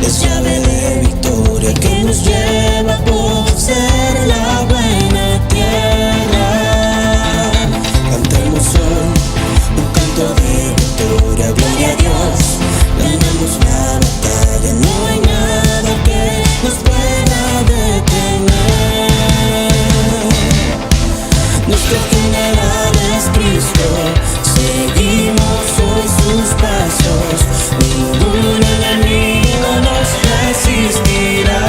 es llave de victoria que nos lleva a poseer la buena tierra. Cantemos hoy un canto de victoria, gloria a Dios. Ganamos la batalla, no hay nada que nos pueda detener. Nuestro general es Cristo, seguimos hoy sus pasos, ningún enemigo nos resistirá.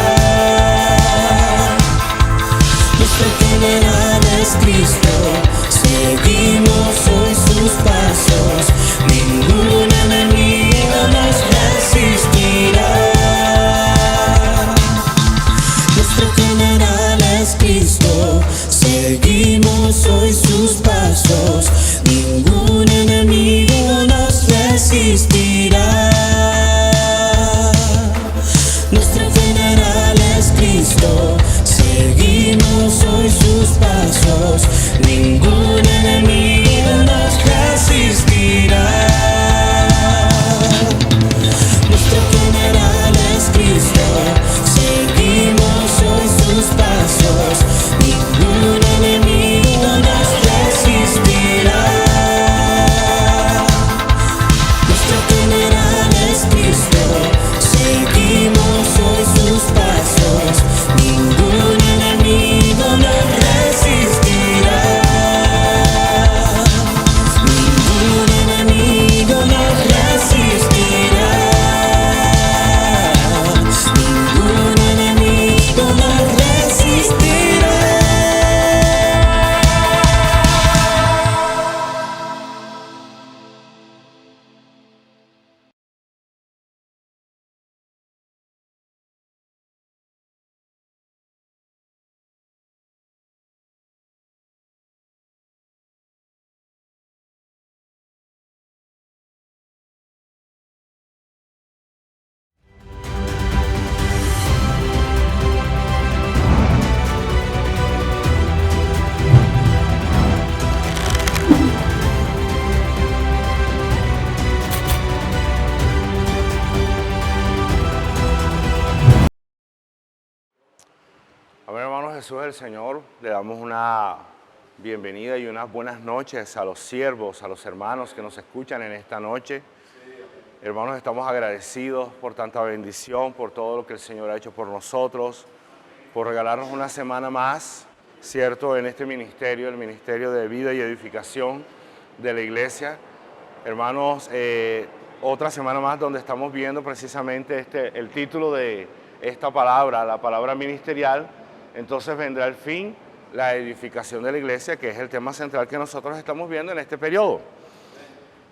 Nuestro general es Cristo, seguimos hoy sus pasos, ningún enemigo nos resistirá. Nuestro general es Cristo, seguimos hoy sus pasos, ningún enemigo nos resistirá. Nuestro general es Cristo, seguimos hoy sus pasos, ningún enemigo nos resistirá. Nuestro general es Cristo, seguimos hoy sus pasos, ningún enemigo nos resistirá. Nuestro general es Cristo, seguimos hoy sus pasos, ningún enemigo nos resistirá. Ningún enemigo nos resistirá. Ningún enemigo nos resistirá. Amén, hermanos, Jesús es el Señor. Le damos una bienvenida y unas buenas noches a los siervos, a los hermanos que nos escuchan en esta noche. Hermanos, estamos agradecidos por tanta bendición, por todo lo que el Señor ha hecho por nosotros, por regalarnos una semana más, ¿cierto?, en este ministerio, el Ministerio de Vida y Edificación de la Iglesia. Hermanos, otra semana más donde estamos viendo precisamente el título de esta palabra, la palabra ministerial. Entonces vendrá el fin, la edificación de la iglesia, que es el tema central que nosotros estamos viendo en este periodo.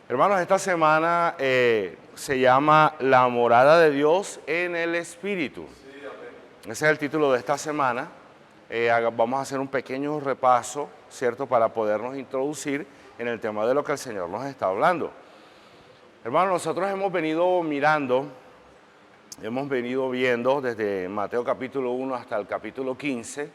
Hermanos, esta semana se llama La morada de Dios en el Espíritu. Ese es el título de esta semana. Vamos a hacer un pequeño repaso, ¿cierto?, para podernos introducir en el tema de lo que el Señor nos está hablando. Hermanos, nosotros hemos venido viendo desde Mateo capítulo 1 hasta el capítulo 15,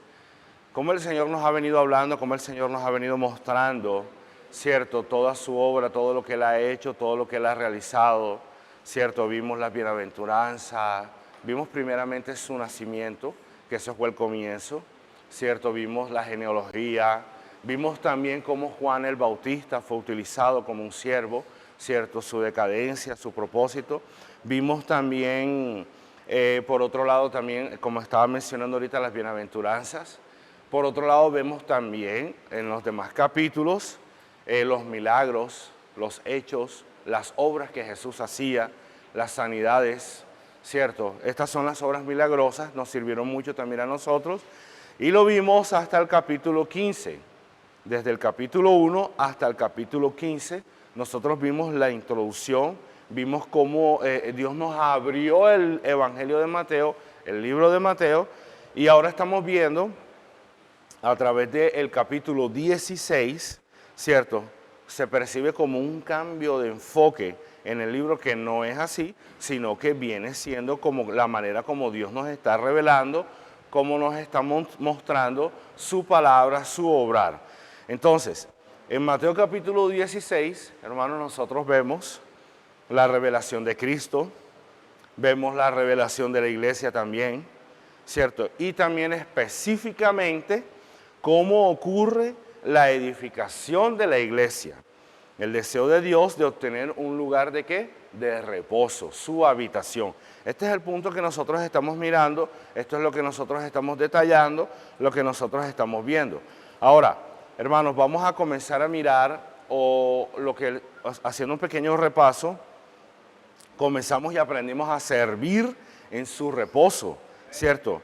cómo el Señor nos ha venido hablando, cómo el Señor nos ha venido mostrando, ¿cierto?, toda su obra, todo lo que Él ha hecho, todo lo que Él ha realizado, ¿cierto? Vimos la bienaventuranza, vimos primeramente su nacimiento, que eso fue el comienzo, ¿cierto? Vimos la genealogía, vimos también cómo Juan el Bautista fue utilizado como un siervo, ¿cierto?, su decadencia, su propósito. Vimos también, por otro lado, también, como estaba mencionando ahorita, las bienaventuranzas. Por otro lado, vemos también en los demás capítulos los milagros, los hechos, las obras que Jesús hacía, las sanidades, ¿cierto? Estas son las obras milagrosas, nos sirvieron mucho también a nosotros. Y lo vimos hasta el capítulo 15. Desde el capítulo 1 hasta el capítulo 15, nosotros vimos la introducción, vimos cómo Dios nos abrió el Evangelio de Mateo, el libro de Mateo, y ahora estamos viendo a través del capítulo 16, ¿cierto? Se percibe como un cambio de enfoque en el libro que no es así, sino que viene siendo como la manera como Dios nos está revelando, cómo nos está mostrando su palabra, su obrar. Entonces, en Mateo capítulo 16, hermanos, nosotros vemos la revelación de Cristo, vemos la revelación de la iglesia también, ¿cierto? Y también específicamente cómo ocurre la edificación de la iglesia. El deseo de Dios de obtener un lugar de ¿qué? De reposo, su habitación. Este es el punto que nosotros estamos mirando, esto es lo que nosotros estamos detallando, lo que nosotros estamos viendo. Ahora, hermanos, vamos a comenzar a mirar, haciendo un pequeño repaso, comenzamos y aprendimos a servir en su reposo, ¿cierto?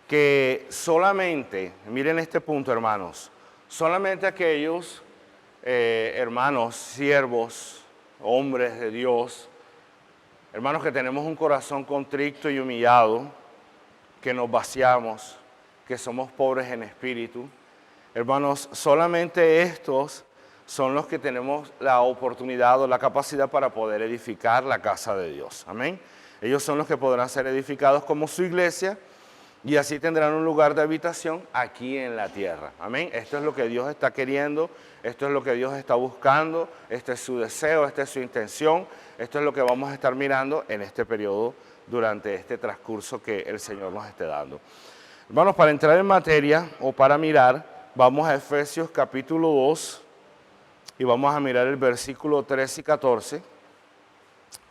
Que solamente, miren este punto, hermanos, solamente aquellos hermanos, siervos, hombres de Dios, hermanos que tenemos un corazón contrito y humillado, que nos vaciamos, que somos pobres en espíritu, hermanos, solamente estos son los que tenemos la oportunidad o la capacidad para poder edificar la casa de Dios. Amén. Ellos son los que podrán ser edificados como su iglesia y así tendrán un lugar de habitación aquí en la tierra. Amén. Esto es lo que Dios está queriendo, esto es lo que Dios está buscando, este es su deseo, esta es su intención, esto es lo que vamos a estar mirando en este periodo durante este transcurso que el Señor nos esté dando. Hermanos, para entrar en materia o para mirar, vamos a Efesios capítulo 2 y vamos a mirar el versículo 13 y 14.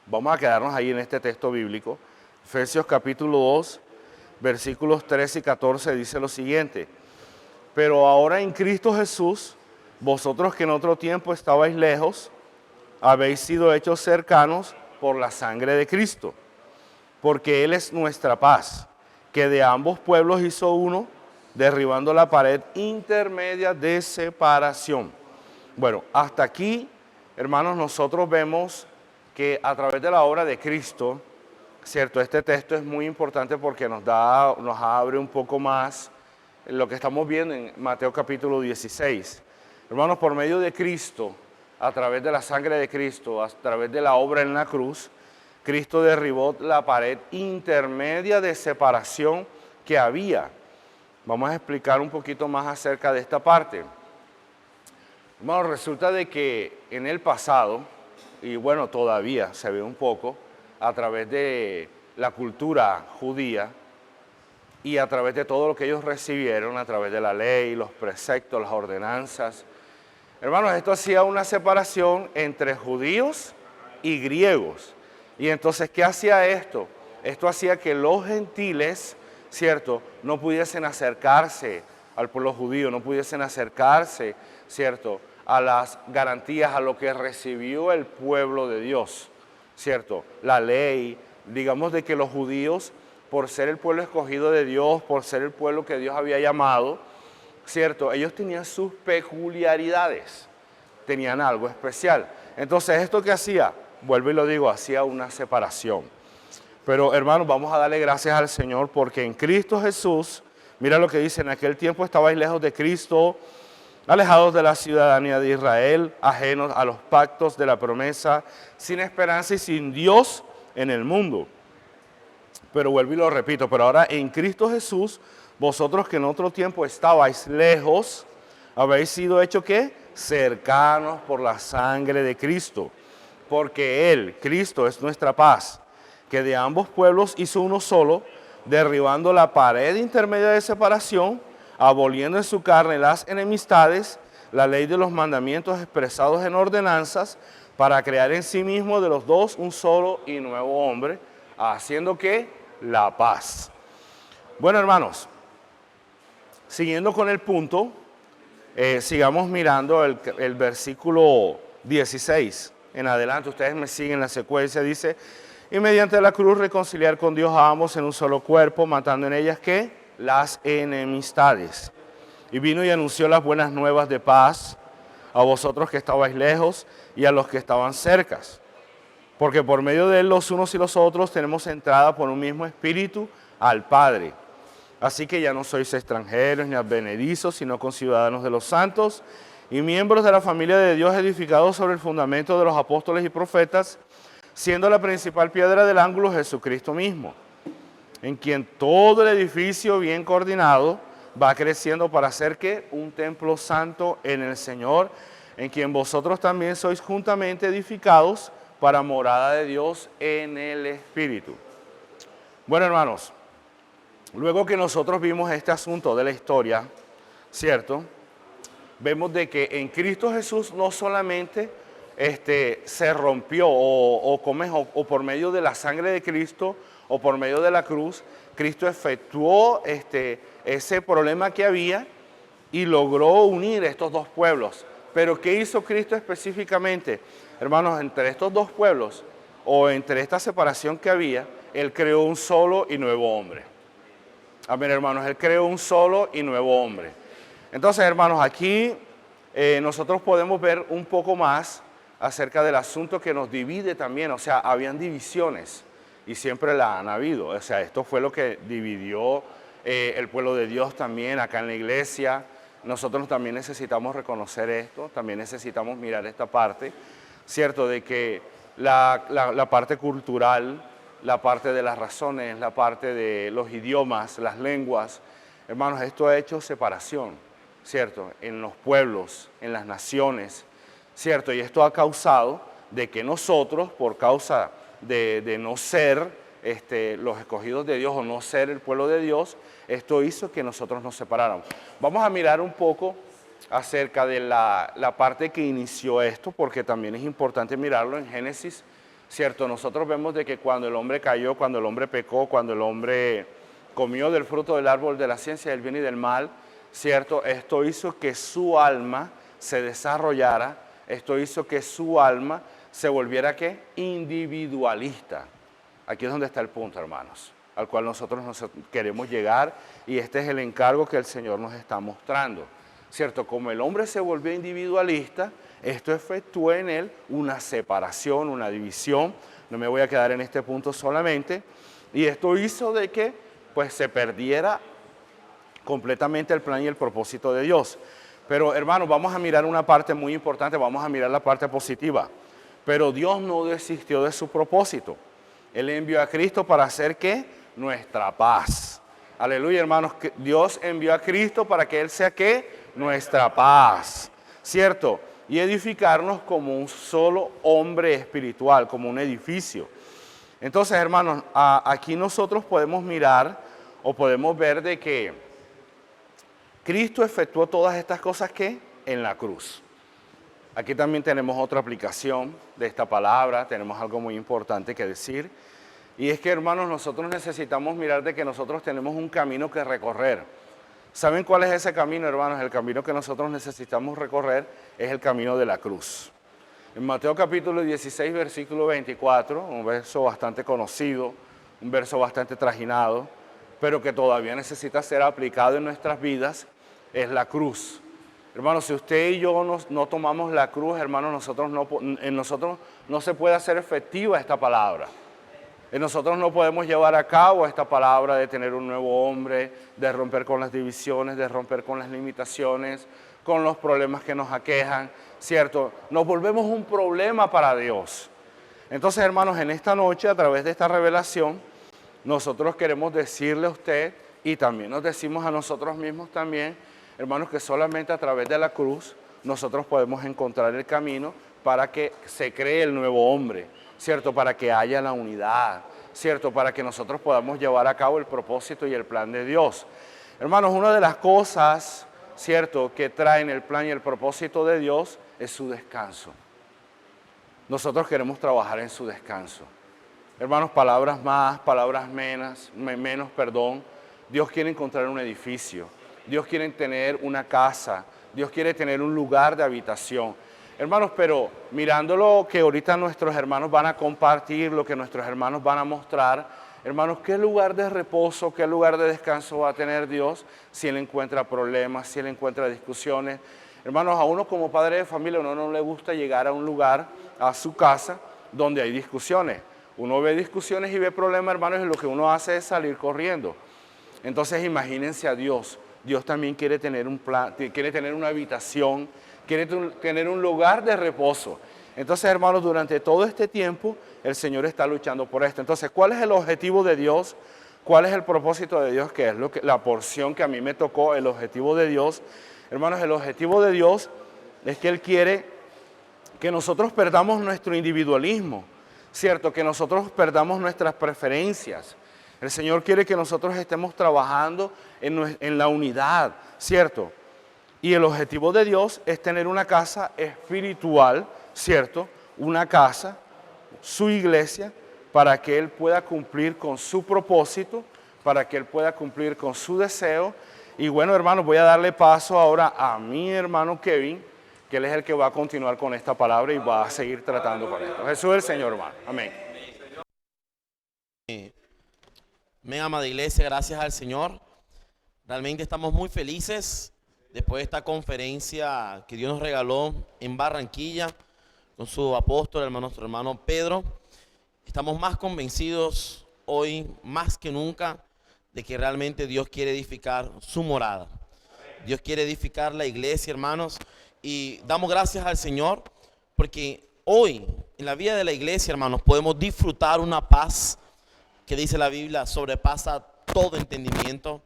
Vamos a quedarnos ahí en este texto bíblico. Efesios capítulo 2, versículos 13 y 14 dice lo siguiente: pero ahora en Cristo Jesús, vosotros que en otro tiempo estabais lejos, habéis sido hechos cercanos por la sangre de Cristo, porque Él es nuestra paz, que de ambos pueblos hizo uno, derribando la pared intermedia de separación. Bueno, hasta aquí, hermanos, nosotros vemos que a través de la obra de Cristo, cierto, este texto es muy importante porque nos abre un poco más lo que estamos viendo en Mateo capítulo 16. Hermanos, por medio de Cristo, a través de la sangre de Cristo, a través de la obra en la cruz, Cristo derribó la pared intermedia de separación que había. Vamos a explicar un poquito más acerca de esta parte. Hermanos, resulta de que en el pasado, y bueno, todavía se ve un poco, a través de la cultura judía y a través de todo lo que ellos recibieron, a través de la ley, los preceptos, las ordenanzas. Hermanos, esto hacía una separación entre judíos y griegos. Y entonces, ¿qué hacía esto? Esto hacía que los gentiles, ¿cierto?, no pudiesen acercarse al pueblo judío, no pudiesen acercarse, ¿cierto?, a las garantías, a lo que recibió el pueblo de Dios, ¿cierto? La ley, digamos de que los judíos, por ser el pueblo escogido de Dios, por ser el pueblo que Dios había llamado, ¿cierto? Ellos tenían sus peculiaridades, tenían algo especial. Entonces, ¿esto qué hacía? Vuelvo y lo digo, hacía una separación. Pero, hermanos, vamos a darle gracias al Señor porque en Cristo Jesús, mira lo que dice, en aquel tiempo estabais lejos de Cristo, alejados de la ciudadanía de Israel, ajenos a los pactos de la promesa, sin esperanza y sin Dios en el mundo. Pero vuelvo y lo repito, pero ahora en Cristo Jesús, vosotros que en otro tiempo estabais lejos, habéis sido hechos ¿qué? Cercanos por la sangre de Cristo. Porque Él, Cristo, es nuestra paz, que de ambos pueblos hizo uno solo, derribando la pared intermedia de separación, aboliendo en su carne las enemistades, la ley de los mandamientos expresados en ordenanzas, para crear en sí mismo de los dos un solo y nuevo hombre, haciendo ¿qué? La paz. Bueno, hermanos, siguiendo con el punto, sigamos mirando el versículo 16 en adelante. Ustedes me siguen la secuencia, dice: y mediante la cruz reconciliar con Dios a ambos en un solo cuerpo, matando en ellas ¿qué? Las enemistades. Y vino y anunció las buenas nuevas de paz a vosotros que estabais lejos y a los que estaban cercas. Porque por medio de él los unos y los otros tenemos entrada por un mismo espíritu al Padre. Así que ya no sois extranjeros ni advenedizos, sino conciudadanos de los santos y miembros de la familia de Dios, edificados sobre el fundamento de los apóstoles y profetas, siendo la principal piedra del ángulo Jesucristo mismo, en quien todo el edificio bien coordinado va creciendo para ser ¿qué? Un templo santo en el Señor, en quien vosotros también sois juntamente edificados para morada de Dios en el Espíritu. Bueno, hermanos, luego que nosotros vimos este asunto de la historia, ¿cierto? Vemos de que en Cristo Jesús no solamente se rompió o por medio de la sangre de Cristo o por medio de la cruz, Cristo efectuó ese problema que había y logró unir estos dos pueblos. Pero ¿qué hizo Cristo específicamente? Hermanos, entre estos dos pueblos o entre esta separación que había, Él creó un solo y nuevo hombre. Amén, hermanos, Él creó un solo y nuevo hombre. Entonces, hermanos, aquí nosotros podemos ver un poco más acerca del asunto que nos divide también. O sea, habían divisiones y siempre la han habido. O sea, esto fue lo que dividió el pueblo de Dios también acá en la iglesia. Nosotros también necesitamos reconocer esto, también necesitamos mirar esta parte, ¿cierto? De que la parte cultural, la parte de las razones, la parte de los idiomas, las lenguas, hermanos, esto ha hecho separación, ¿cierto? En los pueblos, en las naciones, ¿cierto? Y esto ha causado de que nosotros, por causa de no ser los escogidos de Dios o no ser el pueblo de Dios, esto hizo que nosotros nos separáramos. Vamos a mirar un poco acerca de la parte que inició esto, porque también es importante mirarlo en Génesis, ¿cierto? Nosotros vemos de que cuando el hombre cayó, cuando el hombre pecó, cuando el hombre comió del fruto del árbol de la ciencia del bien y del mal, ¿cierto? Esto hizo que su alma se desarrollara, esto hizo que su alma se volviera, ¿qué? Individualista. Aquí es donde está el punto, hermanos, al cual nosotros nos queremos llegar, y este es el encargo que el Señor nos está mostrando, ¿cierto? Como el hombre se volvió individualista, esto efectuó en él una separación, una división. No me voy a quedar en este punto solamente, y esto hizo de que pues se perdiera completamente el plan y el propósito de Dios. Pero, hermanos, vamos a mirar una parte muy importante, vamos a mirar la parte positiva. Pero Dios no desistió de su propósito. Él envió a Cristo para hacer, ¿qué? Nuestra paz. Aleluya, hermanos. Dios envió a Cristo para que Él sea, ¿qué? Nuestra paz. ¿Cierto? Y edificarnos como un solo hombre espiritual, como un edificio. Entonces, hermanos, aquí nosotros podemos mirar o podemos ver de que Cristo efectuó todas estas cosas, ¿qué? En la cruz. Aquí también tenemos otra aplicación de esta palabra, tenemos algo muy importante que decir. Y es que, hermanos, nosotros necesitamos mirar de que nosotros tenemos un camino que recorrer. ¿Saben cuál es ese camino, hermanos? El camino que nosotros necesitamos recorrer es el camino de la cruz. En Mateo capítulo 16, versículo 24, un verso bastante conocido, un verso bastante trajinado, pero que todavía necesita ser aplicado en nuestras vidas, es la cruz. Hermanos, si usted y yo no tomamos la cruz, hermanos, en nosotros no se puede hacer efectiva esta palabra. En nosotros no podemos llevar a cabo esta palabra de tener un nuevo hombre, de romper con las divisiones, de romper con las limitaciones, con los problemas que nos aquejan, ¿cierto? Nos volvemos un problema para Dios. Entonces, hermanos, en esta noche, a través de esta revelación, nosotros queremos decirle a usted, y también nos decimos a nosotros mismos también, hermanos, que solamente a través de la cruz nosotros podemos encontrar el camino para que se cree el nuevo hombre, ¿cierto? Para que haya la unidad, ¿cierto? Para que nosotros podamos llevar a cabo el propósito y el plan de Dios. Hermanos, una de las cosas, ¿cierto?, que traen el plan y el propósito de Dios es su descanso. Nosotros queremos trabajar en su descanso. Hermanos, palabras más, palabras menos, Dios quiere encontrar un edificio. Dios quiere tener una casa, Dios quiere tener un lugar de habitación. Hermanos, pero mirando lo que ahorita nuestros hermanos van a compartir, lo que nuestros hermanos van a mostrar, hermanos, ¿qué lugar de reposo, qué lugar de descanso va a tener Dios si Él encuentra problemas, si Él encuentra discusiones? Hermanos, a uno como padre de familia, a uno no le gusta llegar a un lugar, a su casa, donde hay discusiones. Uno ve discusiones y ve problemas, hermanos, y lo que uno hace es salir corriendo. Entonces, imagínense a Dios. Dios también quiere tener un plan, quiere tener una habitación, quiere tener un lugar de reposo. Entonces, hermanos, durante todo este tiempo, el Señor está luchando por esto. Entonces, ¿cuál es el objetivo de Dios? ¿Cuál es el propósito de Dios? ¿Qué es la porción que a mí me tocó, el objetivo de Dios? Hermanos, el objetivo de Dios es que Él quiere que nosotros perdamos nuestro individualismo. ¿cierto? Que nosotros perdamos nuestras preferencias. El Señor quiere que nosotros estemos trabajando en la unidad, ¿cierto? Y el objetivo de Dios es tener una casa espiritual, ¿cierto? Una casa, su iglesia, para que Él pueda cumplir con su propósito, para que Él pueda cumplir con su deseo. Y bueno, hermanos, voy a darle paso ahora a mi hermano Kevin, que Él es el que va a continuar con esta palabra y va a seguir tratando con esto. Jesús es el Señor, hermano. Amén. Me amada iglesia, gracias al Señor. Realmente estamos muy felices después de esta conferencia que Dios nos regaló en Barranquilla con su apóstol, nuestro hermano Pedro. Estamos más convencidos hoy, más que nunca, de que realmente Dios quiere edificar su morada. Dios quiere edificar la iglesia, hermanos, y damos gracias al Señor porque hoy en la vida de la iglesia, hermanos, podemos disfrutar una paz que dice la Biblia sobrepasa todo entendimiento.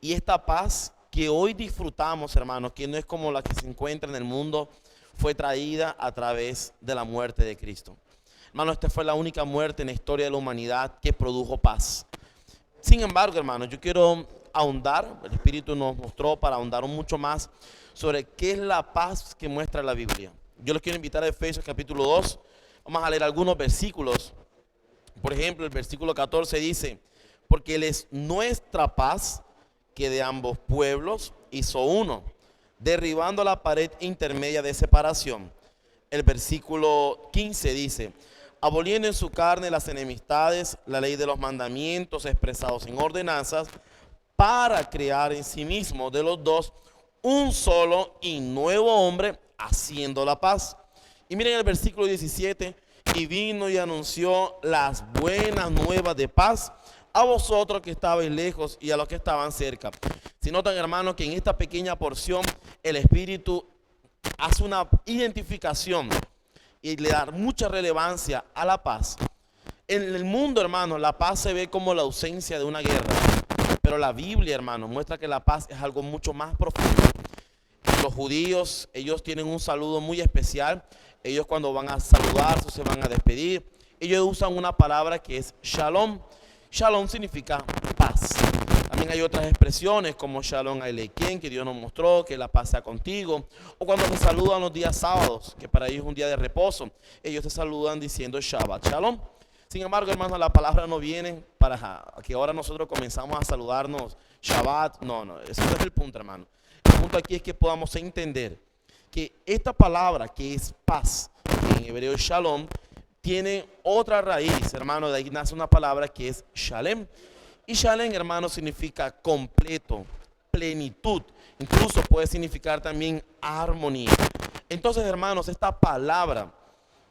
Y esta paz que hoy disfrutamos, hermanos, que no es como la que se encuentra en el mundo, fue traída a través de la muerte de Cristo. Hermanos, esta fue la única muerte en la historia de la humanidad que produjo paz. Sin embargo, hermanos, yo quiero ahondar, el Espíritu nos mostró para ahondar mucho más sobre qué es la paz que muestra la Biblia. Yo les quiero invitar a Efesios capítulo 2, vamos a leer algunos versículos. Por ejemplo, el versículo 14 dice, porque Él es nuestra paz, que de ambos pueblos hizo uno, derribando la pared intermedia de separación. El versículo 15 dice, aboliendo en su carne las enemistades, la ley de los mandamientos expresados en ordenanzas, para crear en sí mismo de los dos un solo y nuevo hombre, haciendo la paz. Y miren el versículo 17, y vino y anunció las buenas nuevas de paz a vosotros que estabais lejos y a los que estaban cerca. Si notan, hermanos, que en esta pequeña porción el Espíritu hace una identificación y le da mucha relevancia a la paz. En el mundo, hermanos, la paz se ve como la ausencia de una guerra, pero la Biblia, hermanos, muestra que la paz es algo mucho más profundo. Los judíos, ellos tienen un saludo muy especial. Ellos cuando van a saludarse, se van a despedir, ellos usan una palabra que es shalom. Shalom significa paz. También hay otras expresiones como shalom aleichem, que Dios nos mostró, que la paz sea contigo. O cuando se saludan los días sábados, que para ellos es un día de reposo, ellos se saludan diciendo Shabbat Shalom. Sin embargo, hermanos, la palabra no viene para que ahora nosotros comenzamos a saludarnos Shabbat. No, ese no es el punto, hermano. El punto aquí es que podamos entender que esta palabra que es paz, que en hebreo es shalom, tiene otra raíz, hermano. De ahí nace una palabra que es shalem. Y shalem, hermano, significa completo, plenitud. Incluso puede significar también armonía. Entonces, hermanos, esta palabra,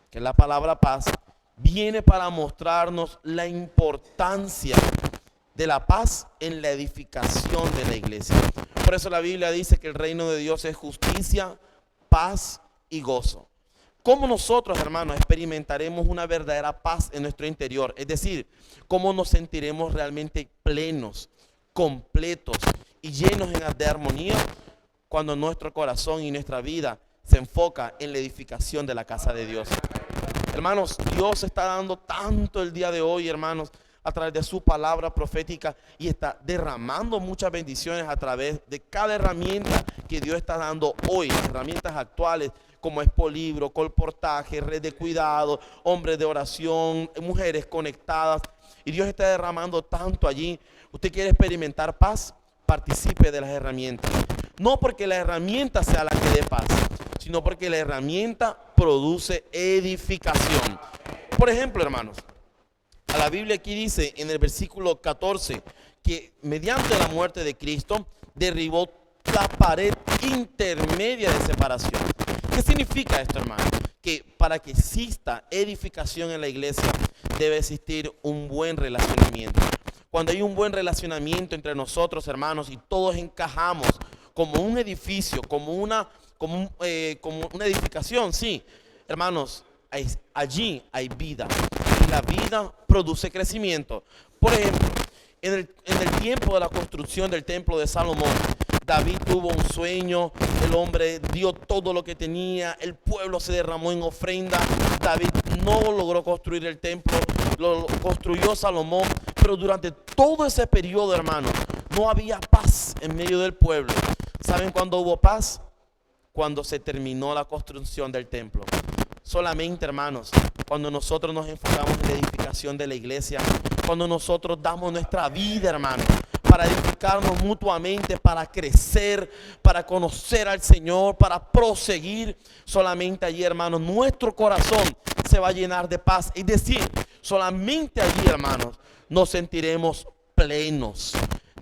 que es la palabra paz, viene para mostrarnos la importancia de la paz en la edificación de la iglesia. Por eso la Biblia dice que el reino de Dios es justicia, paz y gozo. ¿Cómo nosotros, hermanos, experimentaremos una verdadera paz en nuestro interior? Es decir, ¿cómo nos sentiremos realmente plenos, completos y llenos de armonía cuando nuestro corazón y nuestra vida se enfoca en la edificación de la casa de Dios? Hermanos, Dios está dando tanto el día de hoy, hermanos, a través de su palabra profética, y está derramando muchas bendiciones a través de cada herramienta que Dios está dando hoy, las herramientas actuales como Expolibro, Colportaje, Red de Cuidado, Hombres de Oración, Mujeres Conectadas, y Dios está derramando tanto allí. ¿Usted quiere experimentar paz? Participe de las herramientas, no porque la herramienta sea la que dé paz, sino porque la herramienta produce edificación. Por ejemplo, hermanos, a la Biblia aquí dice en el versículo 14 que mediante la muerte de Cristo derribó la pared intermedia de separación. ¿Qué significa esto, hermano? Que para que exista edificación en la iglesia debe existir un buen relacionamiento. Cuando hay un buen relacionamiento entre nosotros, hermanos, y todos encajamos como un edificio, como una edificación, sí, hermanos, allí hay vida. Y la vida produce crecimiento. Por ejemplo, en el tiempo de la construcción del templo de Salomón, David tuvo un sueño, el hombre dio todo lo que tenía, el pueblo se derramó en ofrenda, David no logró construir el templo, lo construyó Salomón, pero durante todo ese periodo, hermanos, no había paz en medio del pueblo. ¿Saben cuándo hubo paz? Cuando se terminó la construcción del templo. Solamente, hermanos, cuando nosotros nos enfocamos en la edificación de la iglesia, cuando nosotros damos nuestra vida, hermanos, para edificarnos mutuamente, para crecer, para conocer al Señor, para proseguir, solamente allí, hermanos, nuestro corazón se va a llenar de paz. Es decir, solamente allí, hermanos, nos sentiremos plenos.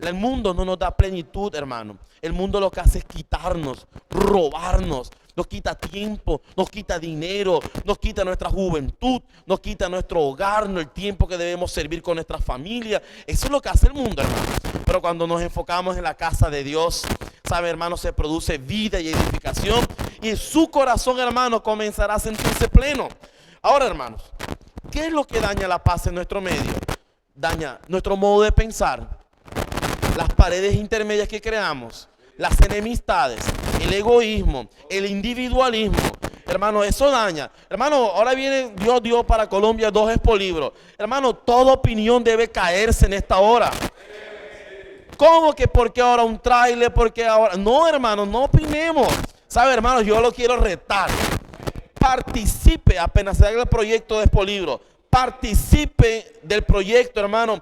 El mundo no nos da plenitud, hermano. El mundo lo que hace es quitarnos, robarnos. Nos quita tiempo, nos quita dinero, nos quita nuestra juventud, nos quita nuestro hogar, el tiempo que debemos servir con nuestra familia. Eso es lo que hace el mundo, hermano. Pero cuando nos enfocamos en la casa de Dios, sabe, hermano, se produce vida y edificación. Y en su corazón, hermano, comenzará a sentirse pleno. Ahora, hermanos, ¿qué es lo que daña la paz en nuestro medio? Daña nuestro modo de pensar, las paredes intermedias que creamos, las enemistades, el egoísmo, el individualismo. Hermano, eso daña. Hermano, ahora viene, Dios dio para Colombia 2 expolibros. Hermano, toda opinión debe caerse en esta hora. ¿Cómo que por qué ahora un tráiler? ¿Por qué ahora? No, hermano, no opinemos. ¿Sabe, hermano? Yo lo quiero retar. Participe apenas se haga el proyecto de expolibro. Participe del proyecto, hermano.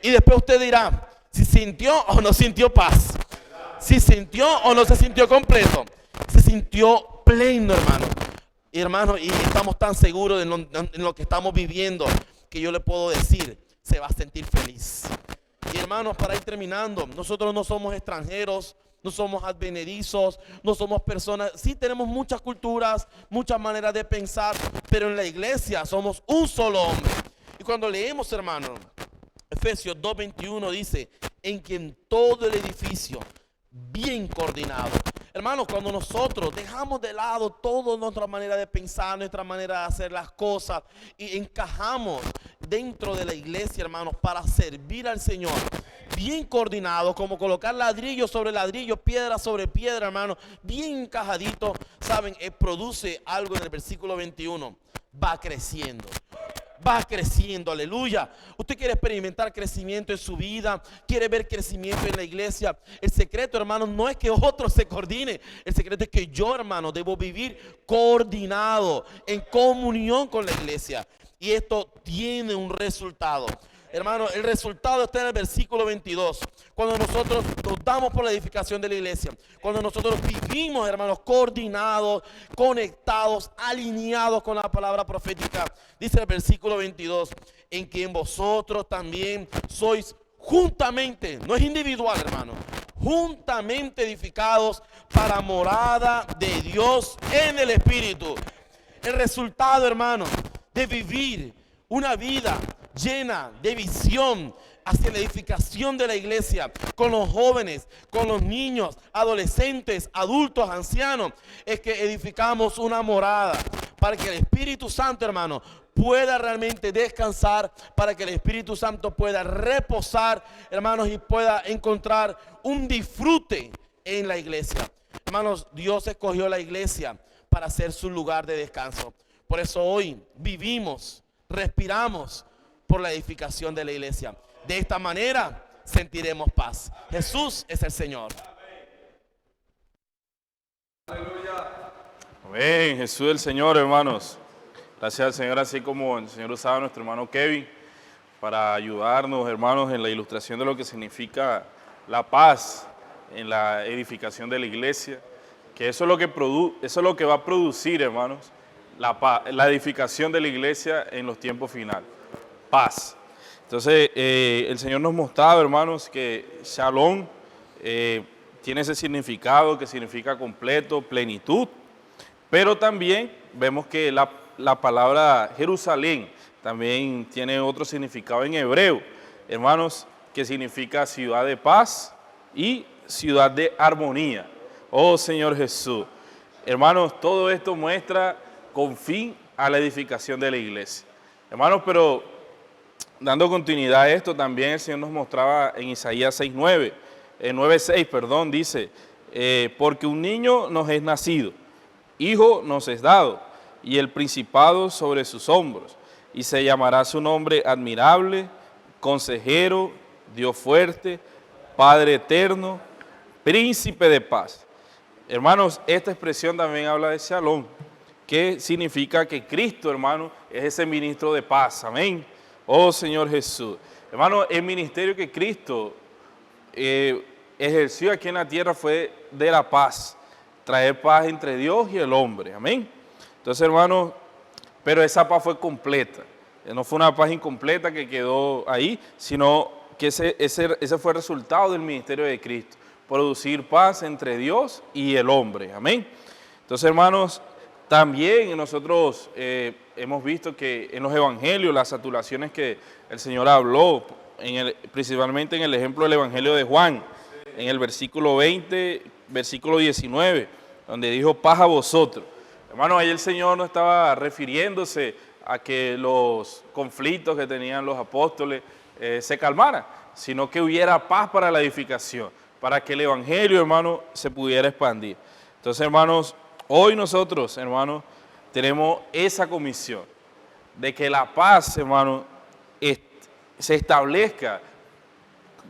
Y después usted dirá si sintió o no sintió paz. Si sintió o no se sintió completo. Se sintió pleno, hermano. Y hermano, y estamos tan seguros en lo que estamos viviendo, que yo le puedo decir, se va a sentir feliz. Y hermanos, para ir terminando, nosotros no somos extranjeros, no somos advenedizos, no somos personas, sí tenemos muchas culturas, muchas maneras de pensar, pero en la iglesia somos un solo hombre. Y cuando leemos, hermano, Efesios 2:21 dice, en quien todo el edificio bien coordinado. Hermanos, cuando nosotros dejamos de lado toda nuestra manera de pensar, nuestra manera de hacer las cosas y encajamos dentro de la iglesia, hermanos, para servir al Señor, bien coordinado, como colocar ladrillo sobre ladrillo, piedra sobre piedra, hermanos, bien encajadito, saben, produce algo en el versículo 21, va creciendo. Va creciendo, aleluya. Usted quiere experimentar crecimiento en su vida, quiere ver crecimiento en la iglesia. El secreto, hermano, no es que otro se coordine. El secreto es que yo, hermano, debo vivir coordinado, en comunión con la iglesia. Y esto tiene un resultado. Hermano, el resultado está en el versículo 22. Cuando nosotros nos damos por la edificación de la iglesia, cuando nosotros vivimos, hermanos, coordinados, conectados, alineados con la palabra profética, dice el versículo 22, en quien vosotros también sois juntamente, no es individual, hermano, juntamente edificados para morada de Dios en el Espíritu. El resultado, hermano, de vivir una vida llena de visión hacia la edificación de la iglesia, con los jóvenes, con los niños, adolescentes, adultos, ancianos, es que edificamos una morada para que el Espíritu Santo, hermano, pueda realmente descansar, para que el Espíritu Santo pueda reposar, hermanos, y pueda encontrar un disfrute en la iglesia. Hermanos, Dios escogió la iglesia para ser su lugar de descanso. Por eso hoy vivimos, respiramos por la edificación de la iglesia. De esta manera sentiremos paz. Jesús es el Señor. Amén, Jesús es el Señor, hermanos. Gracias al Señor, así como el Señor usaba a nuestro hermano Kevin para ayudarnos, hermanos, en la ilustración de lo que significa la paz en la edificación de la iglesia. Que eso es lo que eso es lo que va a producir, hermanos, la paz, la edificación de la iglesia en los tiempos finales. Paz. Entonces, el Señor nos mostraba, hermanos, que Shalom tiene ese significado que significa completo, plenitud, pero también vemos que la palabra Jerusalén también tiene otro significado en hebreo, hermanos, que significa ciudad de paz y ciudad de armonía. Oh Señor Jesús. Hermanos, todo esto muestra con fin a la edificación de la iglesia. Hermanos, pero dando continuidad a esto, también el Señor nos mostraba en Isaías 9:6, perdón, dice, porque un niño nos es nacido, hijo nos es dado, y el principado sobre sus hombros. Y se llamará su nombre admirable, consejero, Dios fuerte, Padre eterno, príncipe de paz. Hermanos, esta expresión también habla de Shalom, que significa que Cristo, hermano, es ese ministro de paz. Amén. Oh Señor Jesús. Hermano, el ministerio que Cristo ejerció aquí en la tierra fue de la paz, traer paz entre Dios y el hombre. Amén. Entonces, hermano, pero esa paz fue completa. No fue una paz incompleta que quedó ahí, sino que ese fue el resultado del ministerio de Cristo. Producir paz entre Dios y el hombre. Amén. Entonces, hermanos, también nosotros hemos visto que en los evangelios, las saturaciones que el Señor habló, principalmente en el ejemplo del evangelio de Juan, en el versículo 20, versículo 19, donde dijo paz a vosotros. Hermanos, ahí el Señor no estaba refiriéndose a que los conflictos que tenían los apóstoles se calmaran, sino que hubiera paz para la edificación, para que el evangelio, hermano, se pudiera expandir. Entonces, hermanos, hoy nosotros, hermanos, tenemos esa comisión de que la paz, hermano, se establezca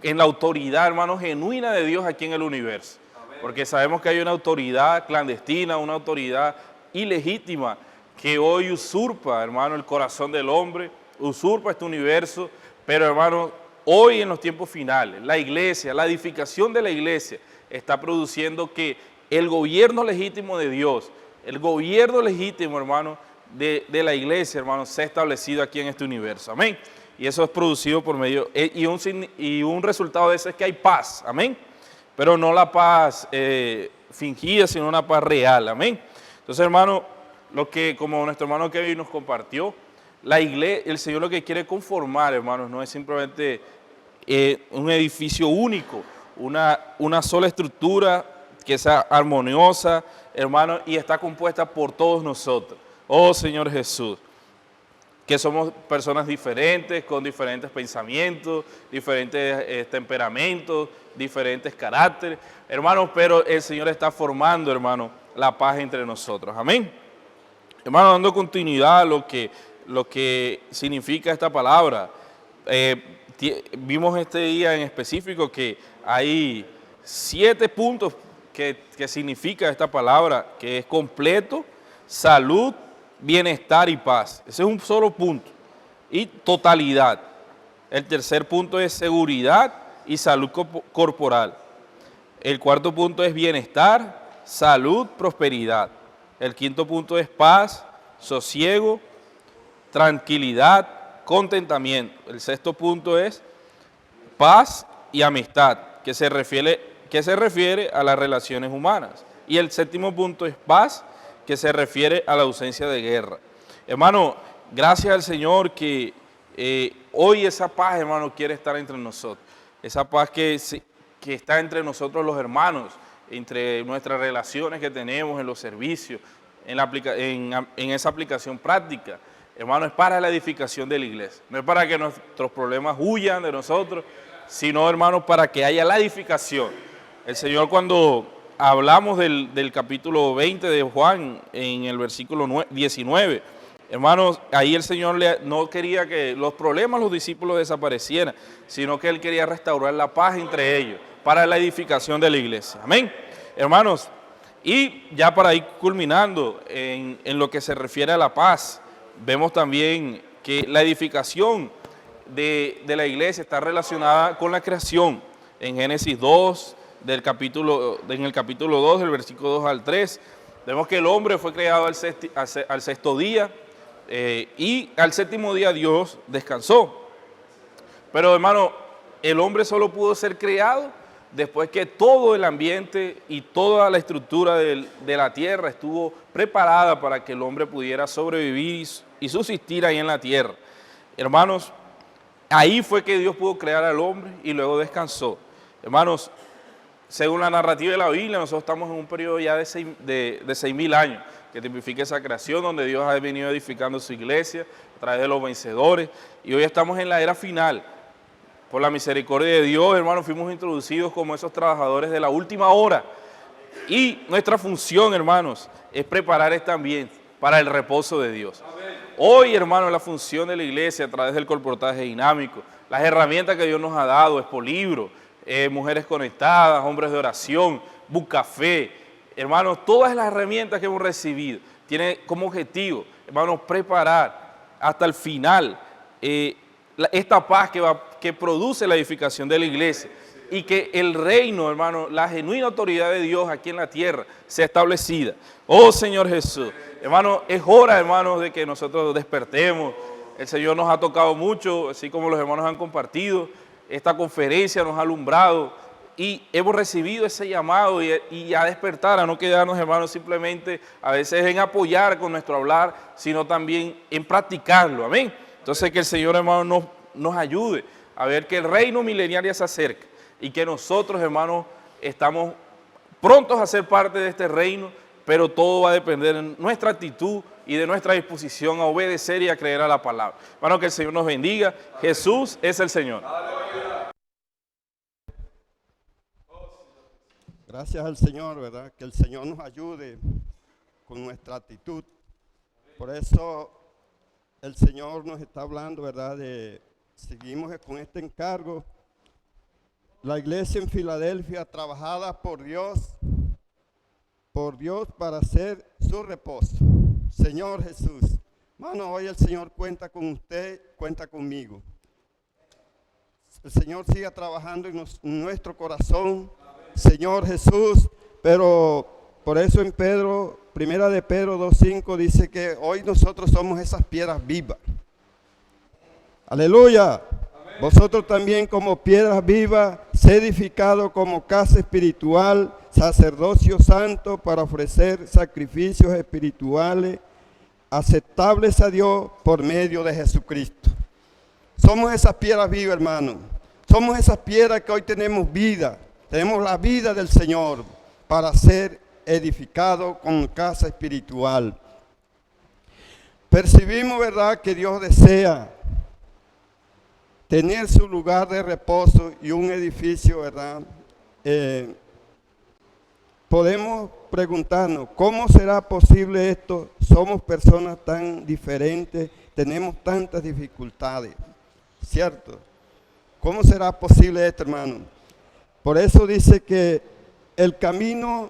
en la autoridad, hermano, genuina de Dios aquí en el universo. Porque sabemos que hay una autoridad clandestina, una autoridad ilegítima que hoy usurpa, hermano, el corazón del hombre, usurpa este universo, pero, hermano, hoy en los tiempos finales, la iglesia, la edificación de la iglesia está produciendo que el gobierno legítimo de Dios, el gobierno legítimo, hermano, de la iglesia, hermano, se ha establecido aquí en este universo. Amén. Y eso es producido por medio, y un resultado de eso es que hay paz. Amén. Pero no la paz fingida, sino una paz real. Amén. Entonces, hermano, lo que, como nuestro hermano Kevin nos compartió, la iglesia, el Señor lo que quiere conformar, hermanos, no es simplemente un edificio único, una sola estructura que sea armoniosa, hermano, y está compuesta por todos nosotros. Oh Señor Jesús, que somos personas diferentes, con diferentes pensamientos, diferentes temperamentos, diferentes caracteres, hermanos, pero el Señor está formando, hermano, la paz entre nosotros. Amén. Hermano, dando continuidad a lo que significa esta palabra, vimos este día en específico que hay 7 puntos que significa esta palabra, que es completo, salud, bienestar y paz. Ese es un solo punto. Y totalidad. El tercer punto es seguridad y salud corporal. El cuarto punto es bienestar, salud, prosperidad. El quinto punto es paz, sosiego, tranquilidad, contentamiento. El sexto punto es paz y amistad, que se refiere a las relaciones humanas. Y el séptimo punto es paz, que se refiere a la ausencia de guerra. Hermano, gracias al Señor que hoy esa paz, hermano, quiere estar entre nosotros. Esa paz que está entre nosotros los hermanos, entre nuestras relaciones que tenemos en los servicios, en esa aplicación práctica. Hermano, es para la edificación de la iglesia. No es para que nuestros problemas huyan de nosotros, sino, hermano, para que haya la edificación. El Señor, cuando hablamos del capítulo 20 de Juan, en el versículo 19, hermanos, ahí el Señor no quería que los problemas los discípulos desaparecieran, sino que Él quería restaurar la paz entre ellos, para la edificación de la iglesia. Amén. Hermanos, y ya para ir culminando en lo que se refiere a la paz, vemos también que la edificación de la iglesia está relacionada con la creación. En Génesis 2, en el capítulo 2, del versículo 2 al 3, vemos que el hombre fue creado al sexto día y al séptimo día Dios descansó. Pero, hermano, el hombre solo pudo ser creado después que todo el ambiente y toda la estructura de la tierra estuvo preparada para que el hombre pudiera sobrevivir y subsistir ahí en la tierra. Hermanos, ahí fue que Dios pudo crear al hombre y luego descansó. Hermanos, según la narrativa de la Biblia, nosotros estamos en un periodo ya de 6.000 años, que tipifica esa creación donde Dios ha venido edificando su iglesia a través de los vencedores, y hoy estamos en la era final. Por la misericordia de Dios, hermanos, fuimos introducidos como esos trabajadores de la última hora. Y nuestra función, hermanos, es preparar este ambiente para el reposo de Dios. Hoy, hermano, la función de la iglesia a través del colportaje dinámico, las herramientas que Dios nos ha dado, Expolibro, mujeres conectadas, hombres de oración, Bucafé, hermanos, todas las herramientas que hemos recibido tienen como objetivo, hermanos, preparar hasta el final esta paz que produce la edificación de la iglesia y que el reino, hermano, la genuina autoridad de Dios aquí en la tierra sea establecida. Oh Señor Jesús, hermano, es hora, hermanos, de que nosotros despertemos. El Señor nos ha tocado mucho, así como los hermanos han compartido. Esta conferencia nos ha alumbrado y hemos recibido ese llamado y a despertar, a no quedarnos, hermanos, simplemente a veces en apoyar con nuestro hablar, sino también en practicarlo. Amén. Entonces que el Señor, hermano, nos ayude a ver que el reino milenial ya se acerca y que nosotros, hermanos, estamos prontos a ser parte de este reino, pero todo va a depender de nuestra actitud y de nuestra disposición a obedecer y a creer a la palabra. Hermano, que el Señor nos bendiga. Jesús es el Señor. Gracias al Señor, ¿verdad? Que el Señor nos ayude con nuestra actitud. Por eso el Señor nos está hablando, ¿verdad? Seguimos con este encargo. La iglesia en Filadelfia, trabajada por Dios para hacer su reposo. Señor Jesús, hermano, hoy el Señor cuenta con usted, cuenta conmigo. El Señor siga trabajando en nuestro corazón, Señor Jesús, pero por eso en Primera de Pedro 2:5 dice que hoy nosotros somos esas piedras vivas. Aleluya. Amén. Vosotros también como piedras vivas, sed edificados como casa espiritual, sacerdocio santo para ofrecer sacrificios espirituales aceptables a Dios por medio de Jesucristo. Somos esas piedras vivas, hermano. Somos esas piedras que hoy tenemos vida. Tenemos la vida del Señor para ser edificados con casa espiritual. Percibimos, ¿verdad?, que Dios desea tener su lugar de reposo y un edificio, ¿verdad? Podemos preguntarnos, ¿cómo será posible esto? Somos personas tan diferentes, tenemos tantas dificultades, ¿cierto? ¿Cómo será posible esto, hermano? Por eso dice que el camino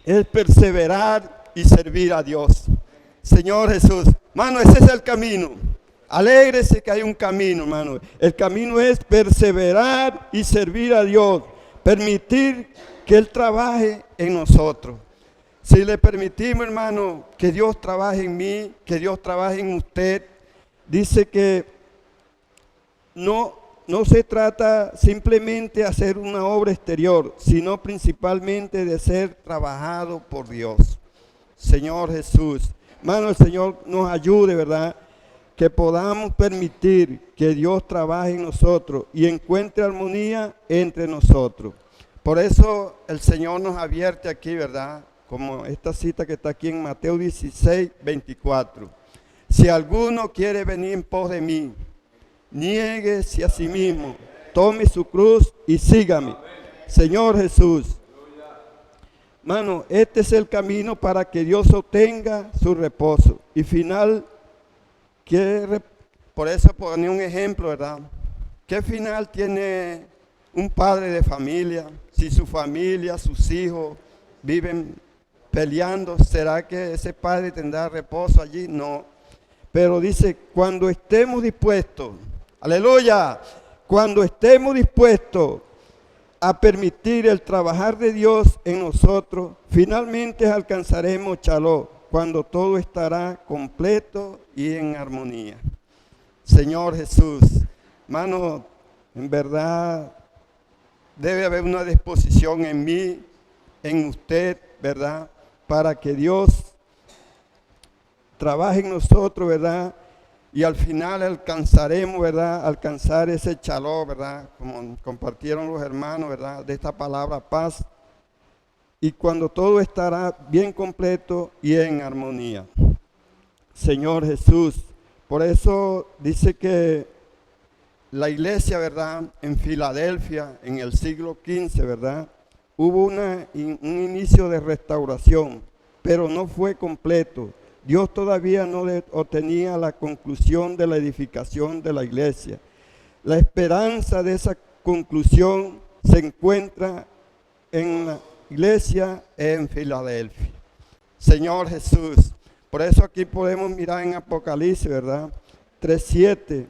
es perseverar y servir a Dios. Señor Jesús, hermano, ese es el camino. Alégrese que hay un camino, hermano. El camino es perseverar y servir a Dios. Permitir que Él trabaje en nosotros. Si le permitimos, hermano, que Dios trabaje en mí, que Dios trabaje en usted, dice que no se trata simplemente de hacer una obra exterior, sino principalmente de ser trabajado por Dios. Señor Jesús, hermano, el Señor nos ayude, ¿verdad?, que podamos permitir que Dios trabaje en nosotros y encuentre armonía entre nosotros. Por eso el Señor nos advierte aquí, ¿verdad?, como esta cita que está aquí en Mateo 16:24. Si alguno quiere venir en pos de mí, niéguese a sí mismo, tome su cruz y sígame. Señor Jesús, hermano, este es el camino para que Dios obtenga su reposo. Y por eso ponía un ejemplo, ¿verdad? ¿Qué final tiene un padre de familia? Si su familia, sus hijos viven peleando, ¿será que ese padre tendrá reposo allí? No. Pero dice, cuando estemos dispuestos, aleluya, cuando estemos dispuestos a permitir el trabajar de Dios en nosotros, finalmente alcanzaremos Shalom, cuando todo estará completo y en armonía. Señor Jesús, hermano, en verdad debe haber una disposición en mí, en usted, ¿verdad?, para que Dios trabaje en nosotros, ¿verdad?, y al final alcanzaremos, ¿verdad?, alcanzar ese Shalom, ¿verdad?, como compartieron los hermanos, ¿verdad?, de esta palabra paz. Y cuando todo estará bien completo y en armonía. Señor Jesús, por eso dice que la iglesia, ¿verdad?, en Filadelfia, en el siglo XV, ¿verdad?, hubo un inicio de restauración, pero no fue completo. Dios todavía no obtenía la conclusión de la edificación de la iglesia. La esperanza de esa conclusión se encuentra en la iglesia en Filadelfia. Señor Jesús, por eso aquí podemos mirar en Apocalipsis, ¿verdad? 3:7,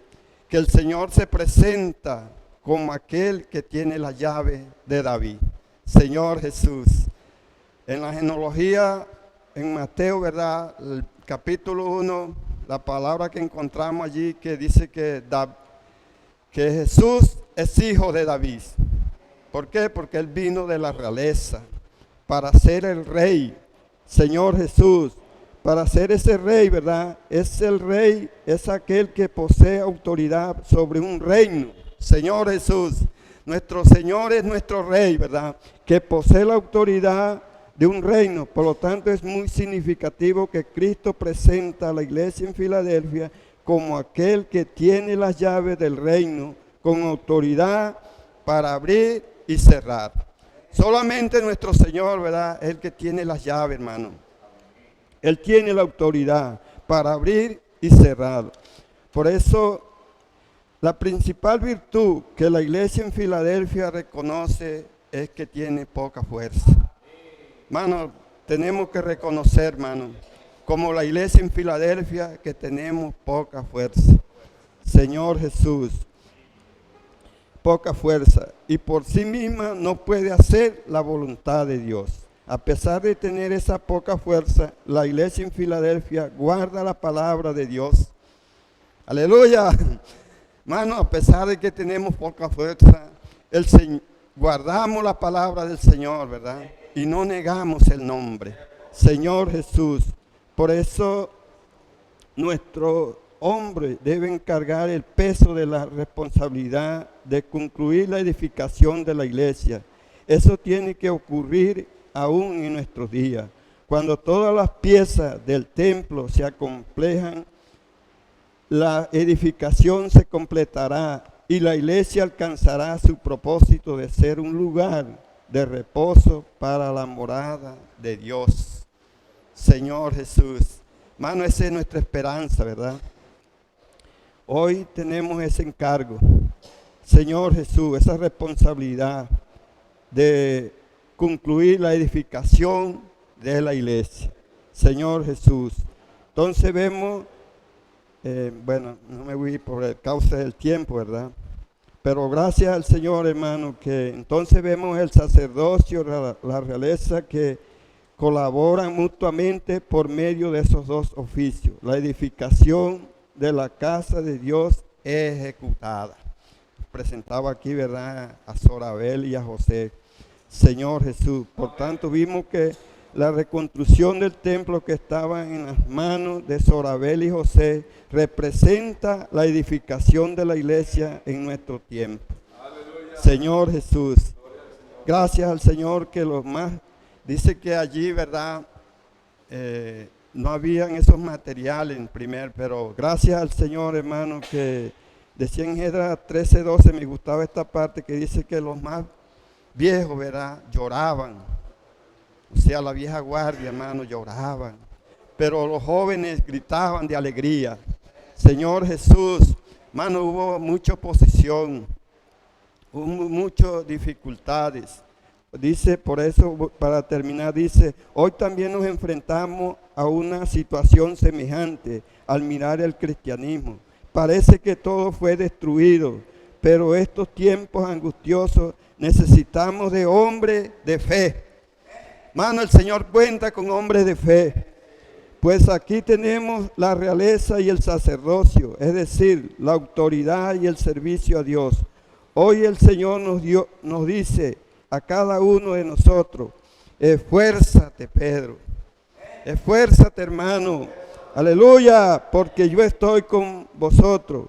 que el Señor se presenta como aquel que tiene la llave de David. Señor Jesús, en la genealogía, en Mateo, ¿verdad? El capítulo 1, la palabra que encontramos allí que dice que Jesús es hijo de David. ¿Por qué? Porque él vino de la realeza para ser el rey. Señor Jesús, para ser ese rey, ¿verdad? Es el rey, es aquel que posee autoridad sobre un reino. Señor Jesús, nuestro Señor es nuestro rey, ¿verdad? Que posee la autoridad de un reino. Por lo tanto, es muy significativo que Cristo presenta a la iglesia en Filadelfia como aquel que tiene las llaves del reino con autoridad para abrir y cerrar. Solamente nuestro Señor, ¿verdad? Es el que tiene las llaves, hermano. Él tiene la autoridad para abrir y cerrar. Por eso, la principal virtud que la iglesia en Filadelfia reconoce es que tiene poca fuerza. Hermano, tenemos que reconocer, hermano, como la iglesia en Filadelfia, que tenemos poca fuerza. Señor Jesús, poca fuerza, y por sí misma no puede hacer la voluntad de Dios. A pesar de tener esa poca fuerza, la iglesia en Filadelfia guarda la palabra de Dios. Aleluya. Hermano, a pesar de que tenemos poca fuerza, guardamos la palabra del Señor, ¿verdad? Y no negamos el nombre. Señor Jesús. Por eso nuestro hombre debe cargar el peso de la responsabilidad de concluir la edificación de la iglesia. Eso tiene que ocurrir aún en nuestros días. Cuando todas las piezas del templo se acomplejan, la edificación se completará y la iglesia alcanzará su propósito de ser un lugar de reposo para la morada de Dios. Señor Jesús, hermano, esa es nuestra esperanza, ¿verdad? Hoy tenemos ese encargo, Señor Jesús, esa responsabilidad de concluir la edificación de la iglesia. Señor Jesús. Entonces vemos, no me voy por el causa del tiempo, ¿verdad? Pero gracias al Señor, hermano, que entonces vemos el sacerdocio, la realeza que colaboran mutuamente por medio de esos dos oficios. La edificación de la casa de Dios es ejecutada. Presentaba aquí, ¿verdad?, a Sorabel y a José. Señor Jesús. Por tanto, vimos que la reconstrucción del templo que estaba en las manos de Sorabel y José representa la edificación de la iglesia en nuestro tiempo. Aleluya. Señor Jesús. Gracias al Señor que los más, dice que allí, ¿verdad?, no habían esos materiales en primer, pero gracias al Señor, hermano, que decía en Esdras 13:12, me gustaba esta parte que dice que los más viejos, ¿verdad?, lloraban. O sea, la vieja guardia, hermano, lloraban. Pero los jóvenes gritaban de alegría. Señor Jesús, hermano, hubo mucha oposición, hubo muchas dificultades. Dice, por eso, para terminar, dice, hoy también nos enfrentamos a una situación semejante al mirar el cristianismo. Parece que todo fue destruido, pero estos tiempos angustiosos necesitamos de hombres de fe. Hermano, el Señor cuenta con hombres de fe. Pues aquí tenemos la realeza y el sacerdocio, es decir, la autoridad y el servicio a Dios. Hoy el Señor nos dice a cada uno de nosotros, esfuérzate, Pedro, esfuérzate, hermano, aleluya, porque yo estoy con vosotros.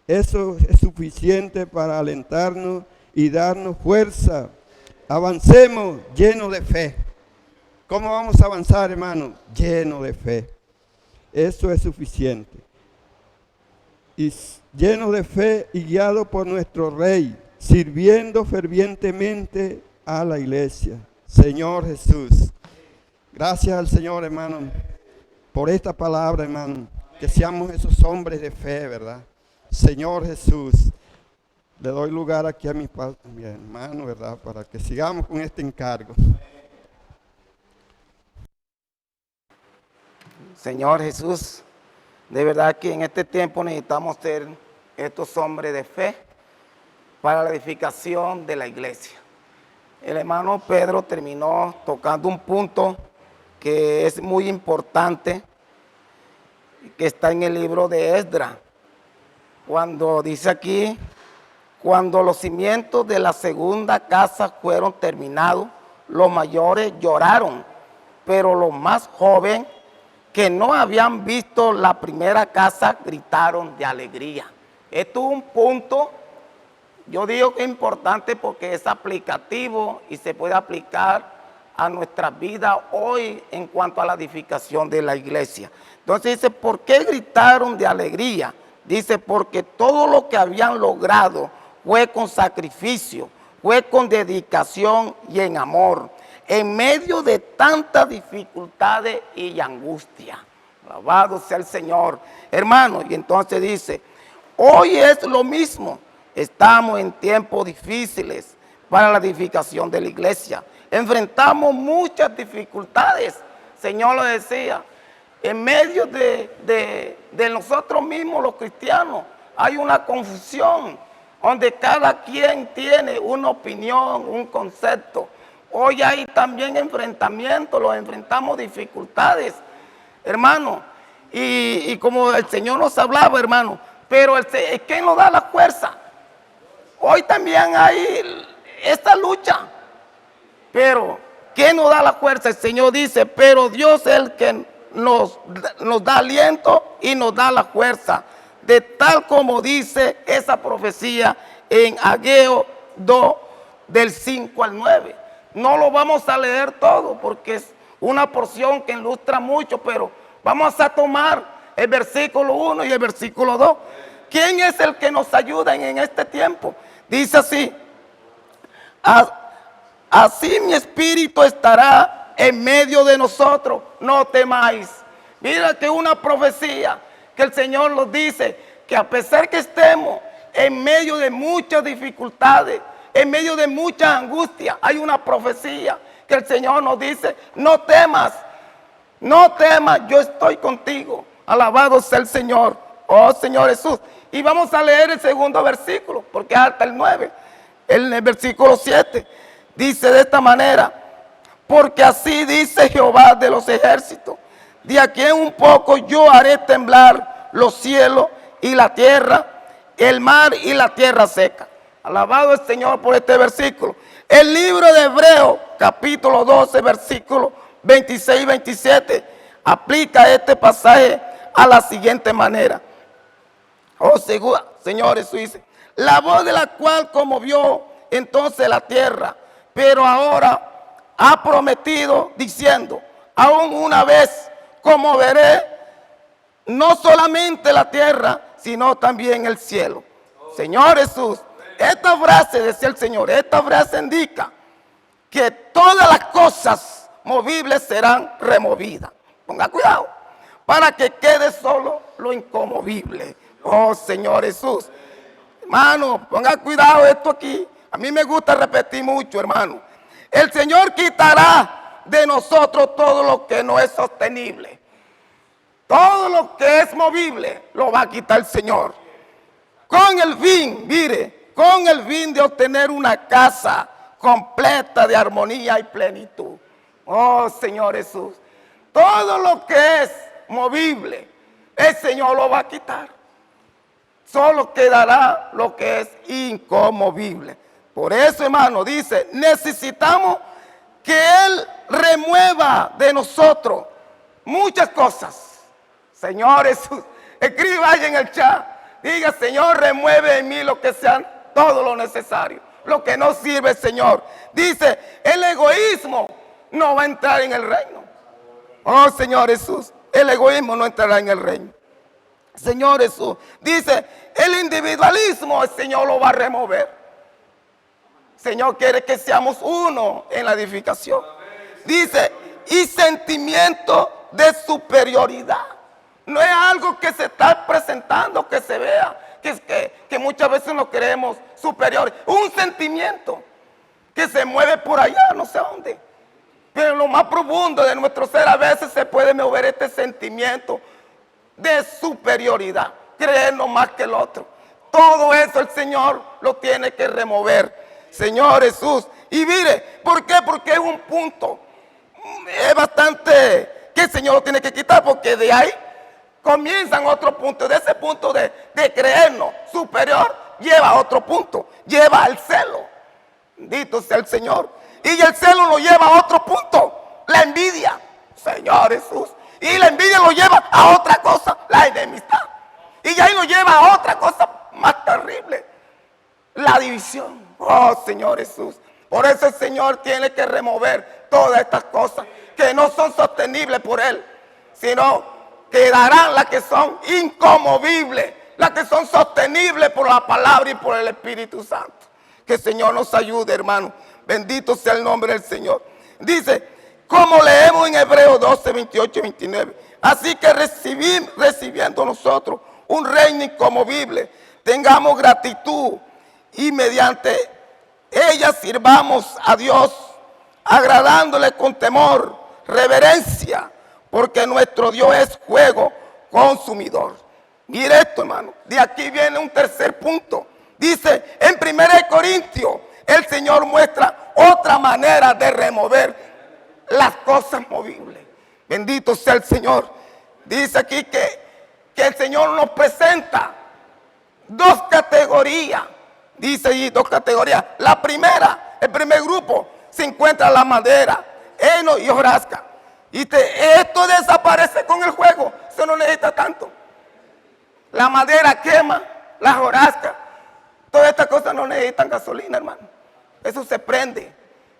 Eso es suficiente para alentarnos y darnos fuerza. Avancemos llenos de fe. ¿Cómo vamos a avanzar, hermano? Lleno de fe. Eso es suficiente. Y lleno de fe y guiado por nuestro Rey, sirviendo fervientemente a la iglesia. Señor Jesús. Gracias al Señor, hermano. por esta palabra, hermano, que seamos esos hombres de fe, ¿verdad? Señor Jesús, le doy lugar aquí a mi hermano, ¿verdad? Para que sigamos con este encargo. Señor Jesús, de verdad que en este tiempo necesitamos ser estos hombres de fe para la edificación de la iglesia. El hermano Pedro terminó tocando un punto que es muy importante, que está en el libro de Esdras, cuando dice aquí, cuando los cimientos de la segunda casa fueron terminados, los mayores lloraron, pero los más jóvenes que no habían visto la primera casa gritaron de alegría. Esto es un punto, yo digo que es importante porque es aplicativo y se puede aplicar a nuestra vida hoy en cuanto a la edificación de la iglesia. Entonces dice, ¿por qué gritaron de alegría? Dice, porque todo lo que habían logrado fue con sacrificio, fue con dedicación y en amor, en medio de tantas dificultades y angustia. Alabado sea el Señor, hermano. Y entonces dice, hoy es lo mismo. Estamos en tiempos difíciles para la edificación de la iglesia. Enfrentamos muchas dificultades. Señor lo decía, en medio de nosotros mismos los cristianos hay una confusión, donde cada quien tiene una opinión, un concepto. Hoy hay también enfrentamientos, los enfrentamos dificultades, hermano. Y como el Señor nos hablaba, hermano, pero ¿quién nos da la fuerza? Hoy también hay esta lucha, pero ¿quién nos da la fuerza? El Señor dice, pero Dios es el que nos da aliento y nos da la fuerza, de tal como dice esa profecía en Ageo 2, del 5 al 9. No lo vamos a leer todo porque es una porción que ilustra mucho, pero vamos a tomar el versículo 1 y el versículo 2. ¿Quién es el que nos ayuda en este tiempo? Dice así, así mi espíritu estará en medio de nosotros, no temáis. Mira que una profecía que el Señor nos dice, que a pesar que estemos en medio de muchas dificultades, en medio de mucha angustia, hay una profecía que el Señor nos dice, no temas, no temas, yo estoy contigo. Alabado sea el Señor, oh Señor Jesús. Y vamos a leer el segundo versículo, porque hasta el 9, en el versículo 7, dice de esta manera, porque así dice Jehová de los ejércitos, de aquí en un poco yo haré temblar los cielos y la tierra, el mar y la tierra seca. Alabado el Señor por este versículo. El libro de Hebreos, capítulo 12, versículo 26 y 27, aplica este pasaje a la siguiente manera. Oh, Señor Jesús dice, la voz de la cual conmovió entonces la tierra, pero ahora ha prometido diciendo, aún una vez conmoveré no solamente la tierra, sino también el cielo. Señor Jesús, esta frase, decía el Señor, esta frase indica que todas las cosas movibles serán removidas. Ponga cuidado, para que quede solo lo inconmovible. Oh Señor Jesús. Hermano, ponga cuidado esto aquí. A mí me gusta repetir mucho, hermano. El Señor quitará de nosotros todo lo que no es sostenible. Todo lo que es movible lo va a quitar el Señor. Con el fin, mire, con el fin de obtener una casa completa de armonía y plenitud. Oh Señor Jesús, todo lo que es movible, el Señor lo va a quitar. Solo quedará lo que es inconmovible. Por eso, hermano, dice, necesitamos que Él remueva de nosotros muchas cosas. Señor Jesús, escriba ahí en el chat, diga, Señor, remueve en mí lo que sea todo lo necesario, lo que no sirve, Señor. Dice, el egoísmo no va a entrar en el reino. Oh, Señor Jesús, el egoísmo no entrará en el reino. Señor Jesús, dice, el individualismo el Señor lo va a remover. Señor quiere que seamos uno en la edificación. Dice, y sentimiento de superioridad. No es algo que se está presentando, que se vea, que muchas veces nos creemos superiores. Un sentimiento que se mueve por allá, no sé dónde. Pero en lo más profundo de nuestro ser a veces se puede mover este sentimiento de superioridad, creernos más que el otro. Todo eso el Señor lo tiene que remover, Señor Jesús. Y mire, ¿por qué? Porque es un punto, es bastante que el Señor lo tiene que quitar, porque de ahí comienzan otro punto. De ese punto de creernos superior, lleva a otro punto, lleva al celo. Bendito sea el Señor. Y el celo lo lleva a otro punto, la envidia, Señor Jesús. Y la envidia lo lleva a otra cosa, la enemistad. Y ahí lo lleva a otra cosa más terrible, la división. Oh, Señor Jesús. Por eso el Señor tiene que remover todas estas cosas que no son sostenibles por Él, sino quedarán las que son inconmovibles, las que son sostenibles por la palabra y por el Espíritu Santo. Que el Señor nos ayude, hermano. Bendito sea el nombre del Señor. Dice, como leemos en Hebreos 12, 28 y 29. Así que recibiendo nosotros un reino inconmovible, tengamos gratitud y mediante ella sirvamos a Dios, agradándole con temor, reverencia, porque nuestro Dios es fuego consumidor. Mire esto, hermano. De aquí viene un tercer punto. Dice en 1 Corintios, el Señor muestra otra manera de remover las cosas movibles. Bendito sea el Señor. Dice aquí que el Señor nos presenta dos categorías. Dice allí dos categorías. La primera, el primer grupo, se encuentra la madera, heno y hojarasca. Y esto desaparece con el fuego. Eso no necesita tanto. La madera quema, la hojarasca. Todas estas cosas no necesitan gasolina, hermano. Eso se prende.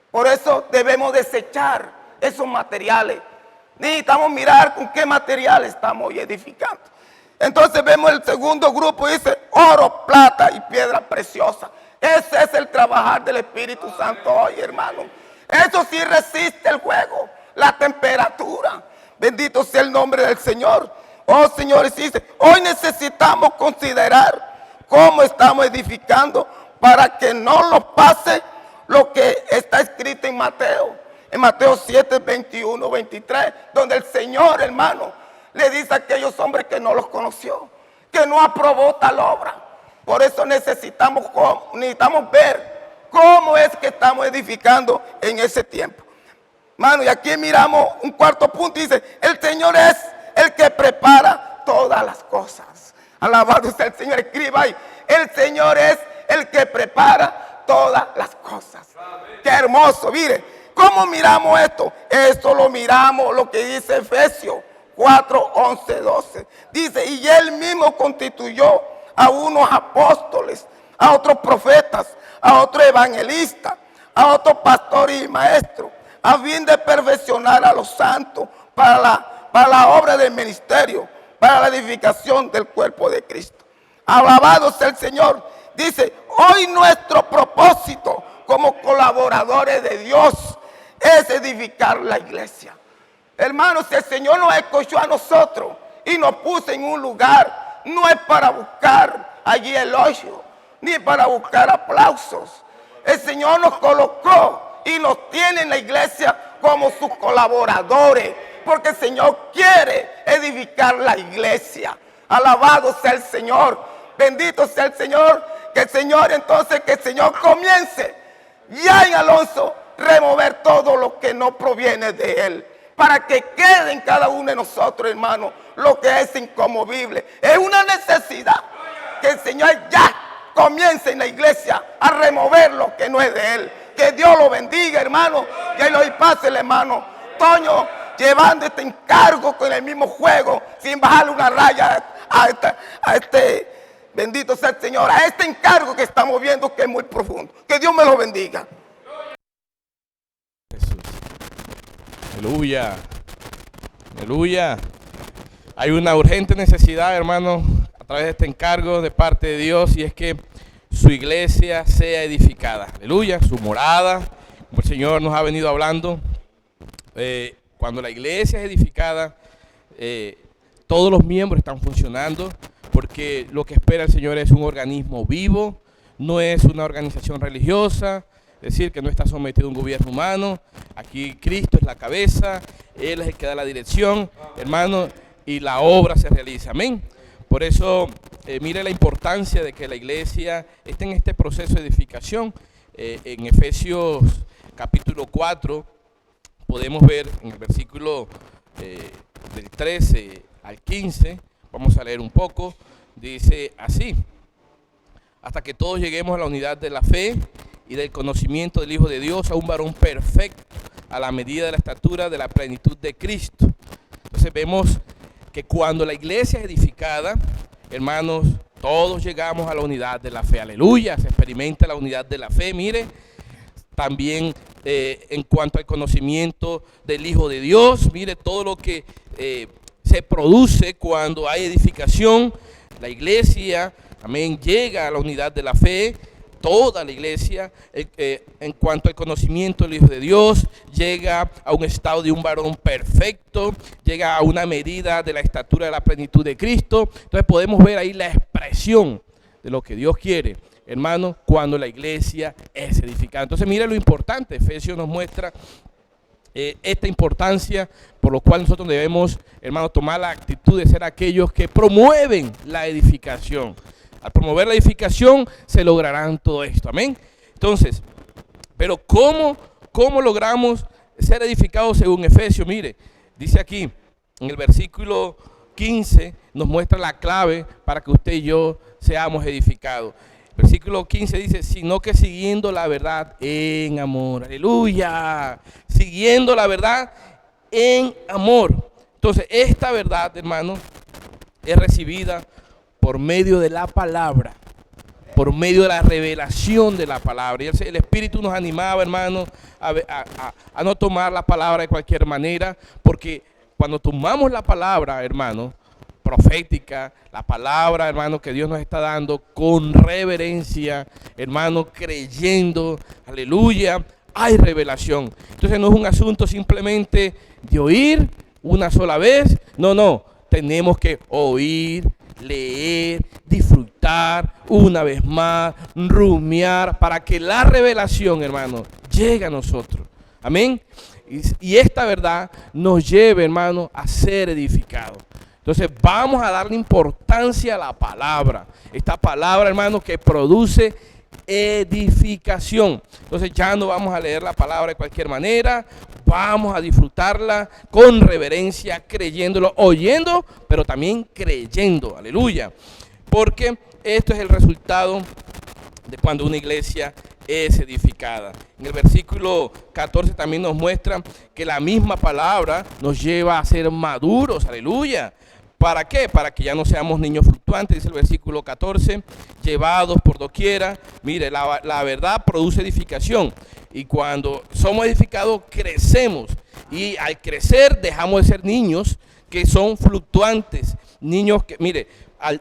Por eso debemos desechar esos materiales. Necesitamos mirar con qué materiales estamos edificando. Entonces vemos el segundo grupo, dice oro, plata y piedra preciosa. Ese es el trabajar del Espíritu Santo hoy, hermano. Eso sí resiste el fuego, la temperatura. Bendito sea el nombre del Señor. Oh, señores, dice, hoy necesitamos considerar cómo estamos edificando para que no nos pase lo que está escrito en Mateo. En Mateo 7, 21, 23, donde el Señor, hermano, le dice a aquellos hombres que no los conoció, que no aprobó tal obra. Por eso necesitamos ver cómo es que estamos edificando en ese tiempo. Hermano, y aquí miramos un cuarto punto, dice, el Señor es el que prepara todas las cosas. Alabado sea el Señor, escriba ahí, el Señor es el que prepara todas las cosas. Qué hermoso, mire. ¿Cómo miramos esto? Esto lo miramos, lo que dice Efesios 4, 11, 12. Dice, y Él mismo constituyó a unos apóstoles, a otros profetas, a otros evangelistas, a otros pastores y maestros, a fin de perfeccionar a los santos para la obra del ministerio, para la edificación del cuerpo de Cristo. Alabado sea el Señor. Dice, hoy nuestro propósito como colaboradores de Dios es edificar la iglesia. Hermanos, si el Señor nos escogió a nosotros y nos puso en un lugar, no es para buscar allí elogio, ni para buscar aplausos. El Señor nos colocó y nos tiene en la iglesia como sus colaboradores, porque el Señor quiere edificar la iglesia. Alabado sea el Señor, bendito sea el Señor. Que el Señor entonces, que el Señor comience ya en Alonso remover todo lo que no proviene de Él, para que quede en cada uno de nosotros, hermano, lo que es inconmovible. Es una necesidad que el Señor ya comience en la iglesia a remover lo que no es de Él. Que Dios lo bendiga, hermano, y ahí lo pase el hermano Toño, llevando este encargo con el mismo juego, sin bajarle una raya a este, bendito sea el Señor, a este encargo que estamos viendo, que es muy profundo. Que Dios me lo bendiga. Jesús. Aleluya. Aleluya. Hay una urgente necesidad, hermano, a través de este encargo de parte de Dios, y es que su iglesia sea edificada. Aleluya. Su morada, como el Señor nos ha venido hablando. Cuando la iglesia es edificada, todos los miembros están funcionando, porque lo que espera el Señor es un organismo vivo, no es una organización religiosa, es decir, que no está sometido a un gobierno humano. Aquí Cristo es la cabeza, Él es el que da la dirección, hermano, y la obra se realiza. Amén. Por eso, mire la importancia de que la iglesia esté en este proceso de edificación. En Efesios capítulo 4 podemos ver en el versículo del 13 al 15, vamos a leer un poco, dice así: hasta que todos lleguemos a la unidad de la fe y del conocimiento del Hijo de Dios, a un varón perfecto, a la medida de la estatura de la plenitud de Cristo. Entonces vemos que cuando la iglesia es edificada, hermanos, todos llegamos a la unidad de la fe. Aleluya, se experimenta la unidad de la fe. Mire, también en cuanto al conocimiento del Hijo de Dios, mire todo lo que se produce cuando hay edificación. La iglesia, amén, llega a la unidad de la fe. Toda la iglesia, en cuanto al conocimiento del Hijo de Dios, llega a un estado de un varón perfecto, llega a una medida de la estatura de la plenitud de Cristo. Entonces podemos ver ahí la expresión de lo que Dios quiere, hermano, cuando la iglesia es edificada. Entonces mire lo importante, Efesios nos muestra esta importancia, por lo cual nosotros debemos, hermano, tomar la actitud de ser aquellos que promueven la edificación. Al promover la edificación se lograrán todo esto, amén. Entonces, pero ¿cómo logramos ser edificados según Efesios? Mire, dice aquí en el versículo 15, nos muestra la clave para que usted y yo seamos edificados. Versículo 15 dice: sino que siguiendo la verdad en amor. Aleluya. Siguiendo la verdad en amor. Entonces, esta verdad, hermano, es recibida por medio de la palabra, por medio de la revelación de la palabra. Y el Espíritu nos animaba, hermano, a no tomar la palabra de cualquier manera, porque cuando tomamos la palabra, hermano, profética, la palabra, hermano, que Dios nos está dando con reverencia, hermano, creyendo, aleluya, hay revelación. Entonces no es un asunto simplemente de oír una sola vez, no, tenemos que oír, leer, disfrutar una vez más, rumiar, para que la revelación, hermano, llegue a nosotros. Amén. Y esta verdad nos lleve, hermano, a ser edificados. Entonces vamos a darle importancia a la palabra. Esta palabra, hermano, que produce edificación. Entonces ya no vamos a leer la palabra de cualquier manera, vamos a disfrutarla con reverencia, creyéndolo, oyendo, pero también creyendo. Aleluya. Porque esto es el resultado de cuando una iglesia es edificada. En el versículo 14 también nos muestra que la misma palabra nos lleva a ser maduros. Aleluya. ¿Para qué? Para que ya no seamos niños fluctuantes, dice el versículo 14, llevados por doquiera. Mire, la verdad produce edificación, y cuando somos edificados crecemos, y al crecer dejamos de ser niños que son fluctuantes, niños que, mire,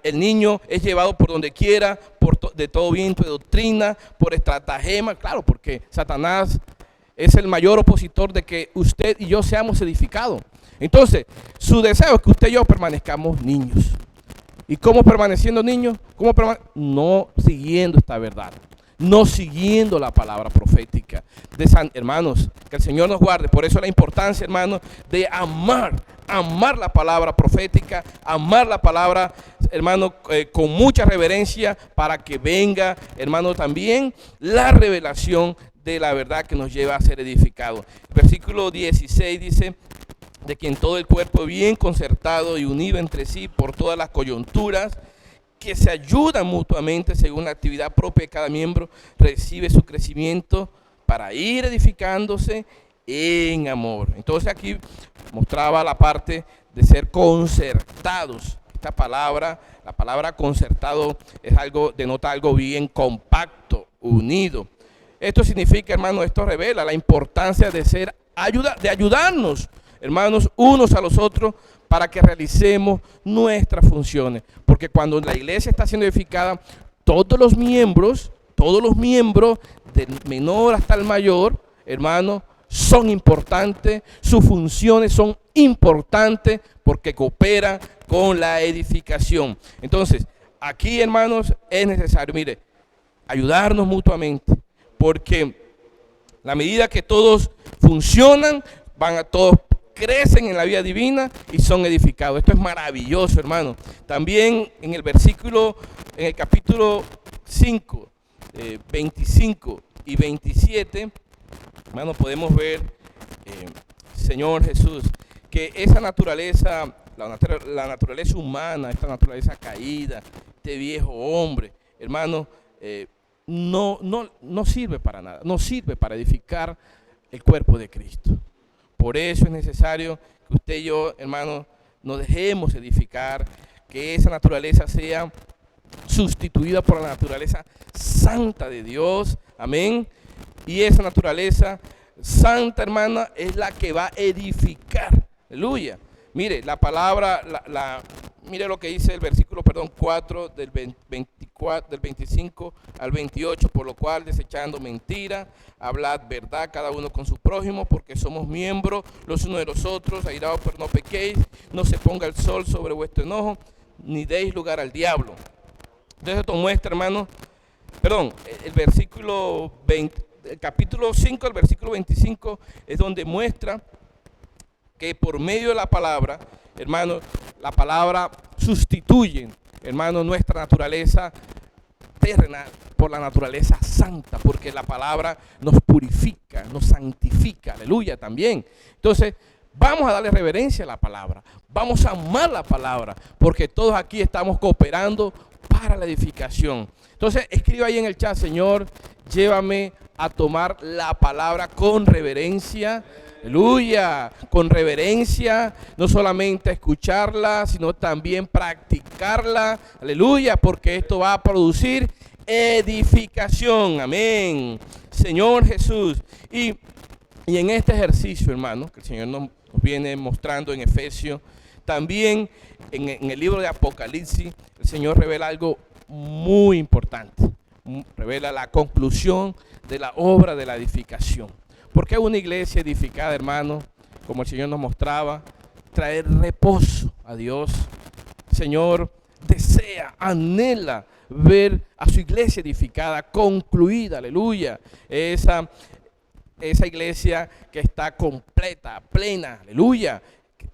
el niño es llevado por donde quiera, de todo viento de doctrina, por estratagema, claro, porque Satanás es el mayor opositor de que usted y yo seamos edificados. Entonces, su deseo es que usted y yo permanezcamos niños. ¿Y cómo permaneciendo niños? No siguiendo esta verdad, no siguiendo la palabra profética de hermanos, que el Señor nos guarde. Por eso la importancia, hermanos, de amar la palabra profética, amar la palabra, hermano, con mucha reverencia, para que venga, hermano, también la revelación de la verdad que nos lleva a ser edificados. Versículo 16 dice: de quien todo el cuerpo bien concertado y unido entre sí por todas las coyunturas, que se ayudan mutuamente según la actividad propia de cada miembro, recibe su crecimiento para ir edificándose en amor. Entonces aquí mostraba la parte de ser concertados. Esta palabra, la palabra concertado, denota algo bien compacto, unido. Esto significa, hermano, esto revela la importancia de ayudarnos, hermanos, unos a los otros, para que realicemos nuestras funciones. Porque cuando la iglesia está siendo edificada, todos los miembros, del menor hasta el mayor, hermano, son importantes, sus funciones son importantes porque cooperan con la edificación. Entonces, aquí, hermanos, es necesario, mire, ayudarnos mutuamente, porque la medida que todos funcionan, todos crecen en la vida divina y son edificados. Esto es maravilloso, hermano. También en el capítulo 5, 25 y 27, hermano, podemos ver, Señor Jesús, que esa naturaleza, la naturaleza humana, esta naturaleza caída, este viejo hombre, hermano, no sirve para nada, no sirve para edificar el cuerpo de Cristo. Por eso es necesario que usted y yo, hermano, nos dejemos edificar, que esa naturaleza sea sustituida por la naturaleza santa de Dios, amén. Y esa naturaleza santa, hermana, es la que va a edificar, aleluya. Mire, la palabra, mire lo que dice el versículo, 4 del 25 al 28, por lo cual, desechando mentira, hablad verdad cada uno con su prójimo, porque somos miembros los unos de los otros. Airaos, pero no pequéis, no se ponga el sol sobre vuestro enojo, ni deis lugar al diablo. Entonces esto muestra, hermano, el versículo 20, el capítulo 5, el versículo 25, es donde muestra que por medio de la palabra, hermano, la palabra sustituye, hermano, nuestra naturaleza terrenal por la naturaleza santa, porque la palabra nos purifica, nos santifica, aleluya, también. Entonces, vamos a darle reverencia a la palabra, vamos a amar la palabra, porque todos aquí estamos cooperando para la edificación. Entonces, escriba ahí en el chat: Señor, llévame a tomar la palabra con reverencia, aleluya, con reverencia, no solamente escucharla, sino también practicarla, aleluya, porque esto va a producir edificación, amén, Señor Jesús. Y en este ejercicio, hermano, que el Señor nos viene mostrando en Efesios, también en el libro de Apocalipsis, el Señor revela algo muy importante, revela la conclusión de la obra de la edificación. Porque una iglesia edificada, hermano, como el Señor nos mostraba, traer reposo a Dios. El Señor desea, anhela ver a su iglesia edificada, concluida, aleluya. Esa iglesia que está completa, plena, aleluya,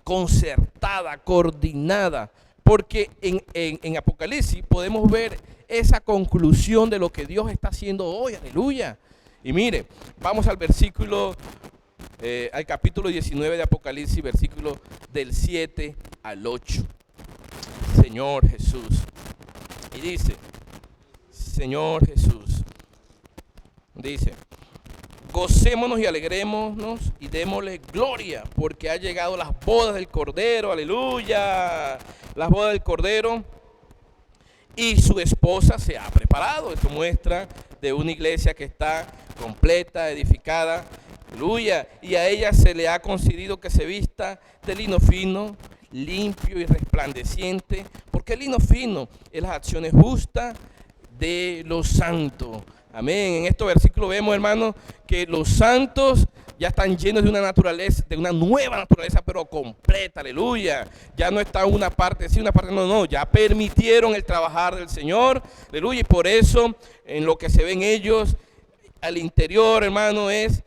concertada, coordinada. Porque en Apocalipsis podemos ver esa conclusión de lo que Dios está haciendo hoy, aleluya. Y mire, vamos al capítulo 19 de Apocalipsis, versículo del 7 al 8. Señor Jesús. Y dice, Señor Jesús, dice: gocémonos y alegrémonos y démosle gloria, porque ha llegado las bodas del Cordero, aleluya. Las bodas del Cordero, y su esposa se ha preparado. Esto muestra de una iglesia que está completa, edificada, aleluya. Y a ella se le ha concedido que se vista de lino fino, limpio y resplandeciente, porque el lino fino es las acciones justas de los santos. Amén. En estos versículos vemos, hermano, que los santos ya están llenos de una naturaleza, de una nueva naturaleza, pero completa, aleluya. Ya no está una parte sí, una parte no, ya permitieron el trabajar del Señor, aleluya. Y por eso, en lo que se ve en ellos, al interior, hermano, es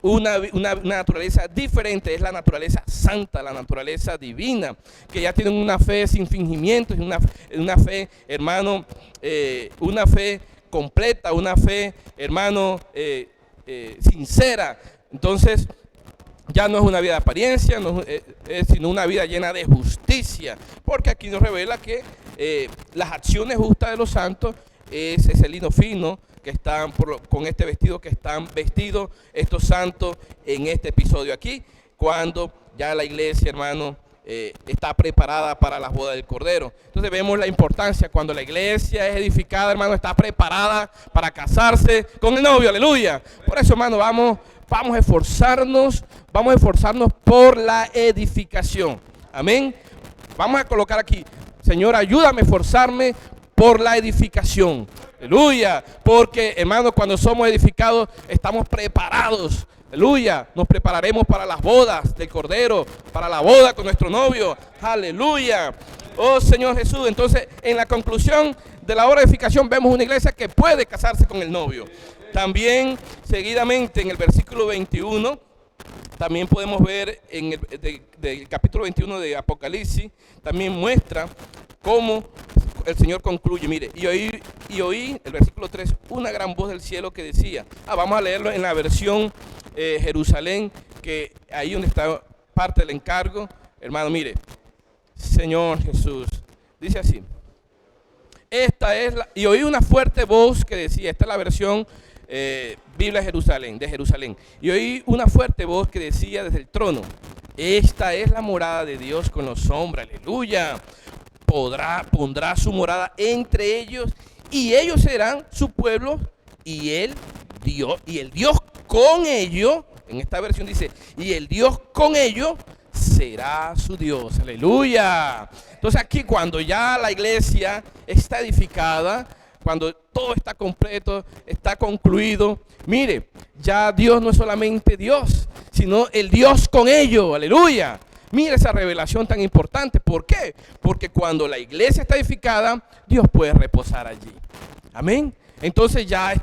una naturaleza diferente, es la naturaleza santa, la naturaleza divina, que ya tienen una fe sin fingimientos, una fe, hermano, una fe completa, una fe, hermano, sincera. Entonces, ya no es una vida de apariencia, sino una vida llena de justicia, porque aquí nos revela que las acciones justas de los santos es ese lino fino que están con este vestido que están vestidos estos santos en este episodio aquí, cuando ya la iglesia, hermano, está preparada para las bodas del Cordero. Entonces vemos la importancia cuando la iglesia es edificada, hermano, está preparada para casarse con el novio, aleluya. Por eso, hermano, vamos a esforzarnos por la edificación, amén. Vamos a colocar aquí: Señor, ayúdame a esforzarme por la edificación, aleluya, porque, hermano, cuando somos edificados estamos preparados Aleluya. Nos prepararemos para las bodas del Cordero, para la boda con nuestro novio. Aleluya. Oh Señor Jesús. Entonces, en la conclusión de la obra de edificación vemos una iglesia que puede casarse con el novio. También, seguidamente, en el versículo 21, también podemos ver en del capítulo 21 de Apocalipsis, también muestra cómo el Señor concluye. Mire, y oí, el versículo 3, una gran voz del cielo que decía, vamos a leerlo en la versión Jerusalén, que ahí donde está parte del encargo. Hermano, mire, Señor Jesús, dice así, y oí una fuerte voz que decía, esta es la versión Biblia de Jerusalén, y oí una fuerte voz que decía desde el trono, esta es la morada de Dios con los hombres, aleluya. Pondrá su morada entre ellos, y ellos serán su pueblo, y el Dios con ellos, en esta versión dice, y el Dios con ellos será su Dios, aleluya. Entonces aquí, cuando ya la iglesia está edificada, cuando todo está completo, está concluido, mire, ya Dios no es solamente Dios, sino el Dios con ellos, aleluya. Mira esa revelación tan importante. ¿Por qué? Porque cuando la iglesia está edificada, Dios puede reposar allí. Amén. Entonces ya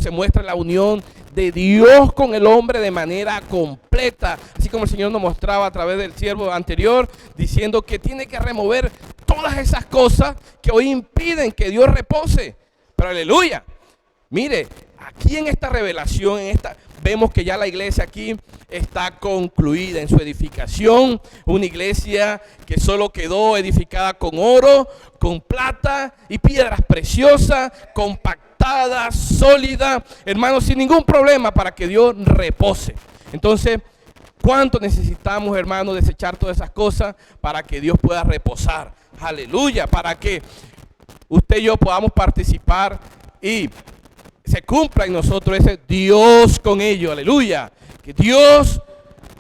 se muestra la unión de Dios con el hombre de manera completa. Así como el Señor nos mostraba a través del siervo anterior, diciendo que tiene que remover todas esas cosas que hoy impiden que Dios repose. Pero aleluya. Mire, aquí en esta revelación, vemos que ya la iglesia aquí está concluida en su edificación. Una iglesia que solo quedó edificada con oro, con plata y piedras preciosas, compactada, sólida, hermanos, sin ningún problema para que Dios repose. Entonces, ¿cuánto necesitamos, hermanos, desechar todas esas cosas para que Dios pueda reposar? Aleluya, para que usted y yo podamos participar y se cumpla en nosotros ese Dios con ellos, aleluya. Que Dios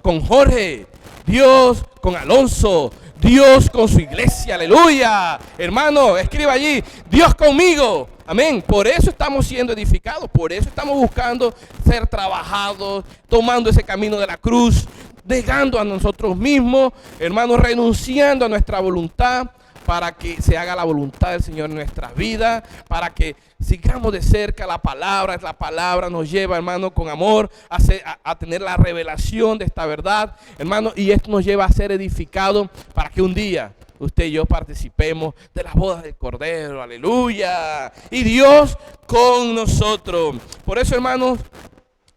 con Jorge, Dios con Alonso, Dios con su iglesia, aleluya. Hermano, escriba allí, Dios conmigo, amén. Por eso estamos siendo edificados, por eso estamos buscando ser trabajados, tomando ese camino de la cruz, negando a nosotros mismos, hermanos, renunciando a nuestra voluntad, para que se haga la voluntad del Señor en nuestras vidas, para que sigamos de cerca la palabra nos lleva, hermano, con amor a tener la revelación de esta verdad, hermano, y esto nos lleva a ser edificados para que un día usted y yo participemos de las bodas del Cordero, aleluya, y Dios con nosotros. Por eso, hermanos,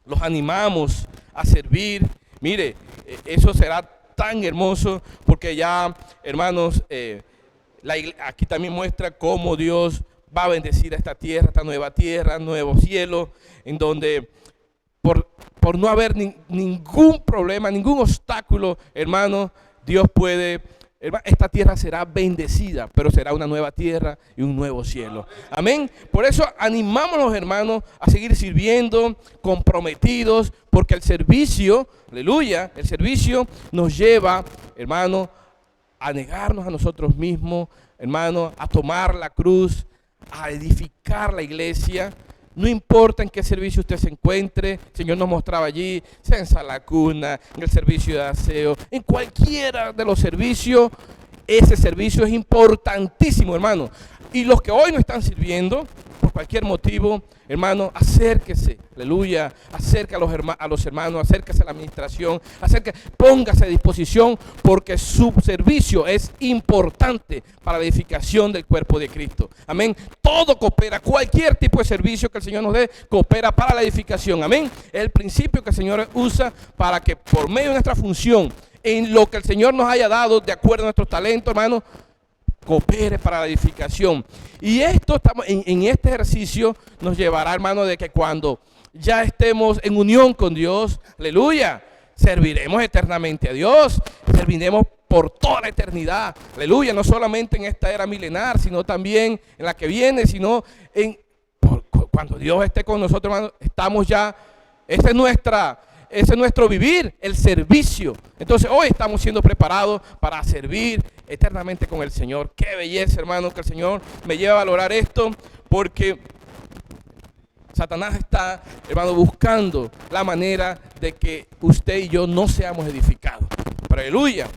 los animamos a servir. Mire, eso será tan hermoso, porque ya, hermanos, aquí también muestra cómo Dios va a bendecir a esta nueva tierra, nuevo cielo, en donde por no haber ningún problema, ningún obstáculo, hermano, Dios puede, esta tierra será bendecida, pero será una nueva tierra y un nuevo cielo. Amén. Por eso animamos a los hermanos a seguir sirviendo, comprometidos, porque el servicio, aleluya, el servicio nos lleva, hermano, a negarnos a nosotros mismos, hermano, a tomar la cruz, a edificar la iglesia. No importa en qué servicio usted se encuentre, el Señor nos mostraba allí, sea en Sala Cuna, en el servicio de aseo, en cualquiera de los servicios, ese servicio es importantísimo, hermano. Y los que hoy no están sirviendo, por cualquier motivo, hermano, acérquese, aleluya, acérquese a los hermanos, acérquese a la administración, póngase a disposición, porque su servicio es importante para la edificación del cuerpo de Cristo. Amén. Todo coopera, cualquier tipo de servicio que el Señor nos dé, coopera para la edificación. Amén. Es el principio que el Señor usa para que por medio de nuestra función, en lo que el Señor nos haya dado, de acuerdo a nuestros talentos, hermano, coopere para la edificación. Y esto, en este ejercicio nos llevará, hermano, de que cuando ya estemos en unión con Dios, aleluya, serviremos eternamente a Dios, serviremos por toda la eternidad, aleluya, no solamente en esta era milenar, sino también en la que viene, sino cuando Dios esté con nosotros, hermano, estamos ya, ese es nuestro vivir, el servicio. Entonces hoy estamos siendo preparados para servir eternamente con el Señor. Qué belleza, hermano, que el Señor me lleve a valorar esto, porque Satanás está, hermano, buscando la manera de que usted y yo no seamos edificados. Pero aleluya,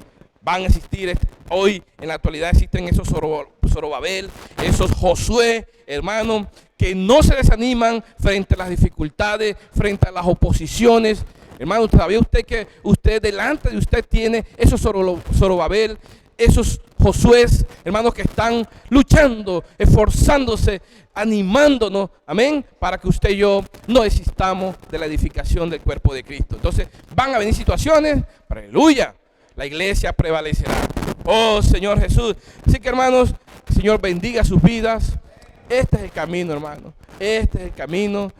van a existir, hoy en la actualidad existen esos Zorobabel, esos Josué, hermano, que no se desaniman frente a las dificultades, frente a las oposiciones. Hermano, ¿sabía usted que usted delante de usted tiene esos Zorobabel, esos Josué, hermanos, que están luchando, esforzándose, animándonos, amén, para que usted y yo no desistamos de la edificación del cuerpo de Cristo? Entonces, van a venir situaciones, pero aleluya, la iglesia prevalecerá. Oh, Señor Jesús. Así que, hermanos, el Señor bendiga sus vidas. Este es el camino, hermano. Este es el camino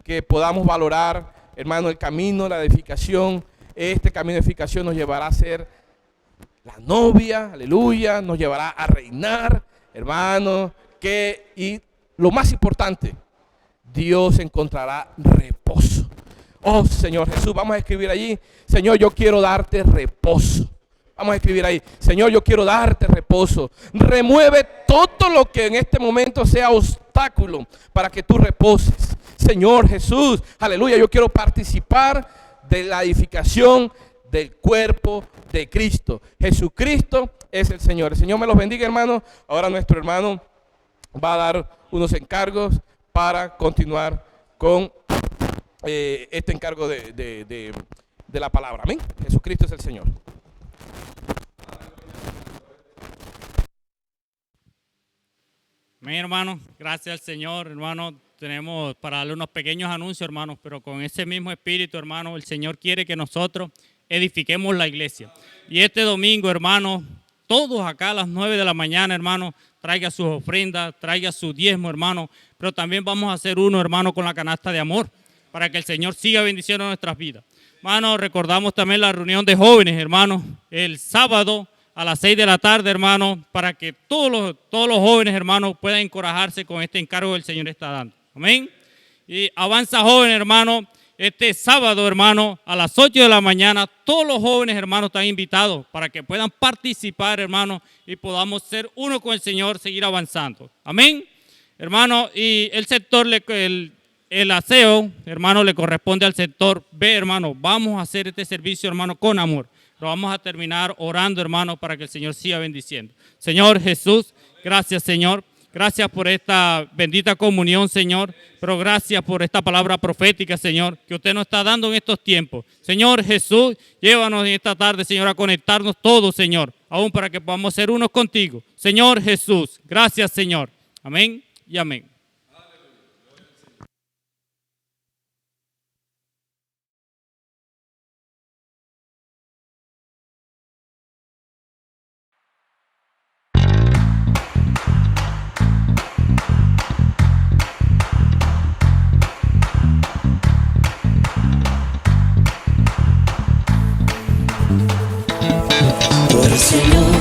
que podamos valorar, hermano, el camino, la edificación. Este camino de edificación nos llevará a ser la novia, aleluya, nos llevará a reinar, hermano, y lo más importante, Dios encontrará reposo. Oh, Señor Jesús, vamos a escribir allí: Señor, yo quiero darte reposo. Vamos a escribir ahí: Señor, yo quiero darte reposo. Remueve todo lo que en este momento sea obstáculo para que tú reposes. Señor Jesús, aleluya, yo quiero participar de la edificación del cuerpo de Cristo. Jesucristo es el Señor. El Señor me los bendiga, hermano. Ahora nuestro hermano va a dar unos encargos para continuar con este encargo de la palabra. Amén. Jesucristo es el Señor. Amén, hermano. Gracias al Señor, hermano. Tenemos para darle unos pequeños anuncios, hermanos, pero con ese mismo espíritu, hermano, el Señor quiere que nosotros edifiquemos la iglesia. Y este domingo, hermano, todos acá a las 9 de la mañana, hermano, traiga sus ofrendas, traiga su diezmo, hermano, pero también vamos a hacer uno, hermano, con la canasta de amor, para que el Señor siga bendiciendo nuestras vidas. Hermano, recordamos también la reunión de jóvenes, hermano, el sábado a las 6 de la tarde, hermano, para que todos los jóvenes, hermano, puedan encorajarse con este encargo que el Señor está dando. Amén. Y avanza joven, hermano, este sábado, hermano, a las 8 de la mañana, todos los jóvenes, hermanos, están invitados para que puedan participar, hermano, y podamos ser uno con el Señor, seguir avanzando. Amén. Hermano, y el sector, el aseo, hermano, le corresponde al sector B, hermano. Vamos a hacer este servicio, hermano, con amor. Lo vamos a terminar orando, hermano, para que el Señor siga bendiciendo. Señor Jesús, gracias, Señor. Gracias por esta bendita comunión, Señor, pero gracias por esta palabra profética, Señor, que usted nos está dando en estos tiempos. Señor Jesús, llévanos en esta tarde, Señor, a conectarnos todos, Señor, aún para que podamos ser unos contigo. Señor Jesús, gracias, Señor. Amén y amén. Por eso no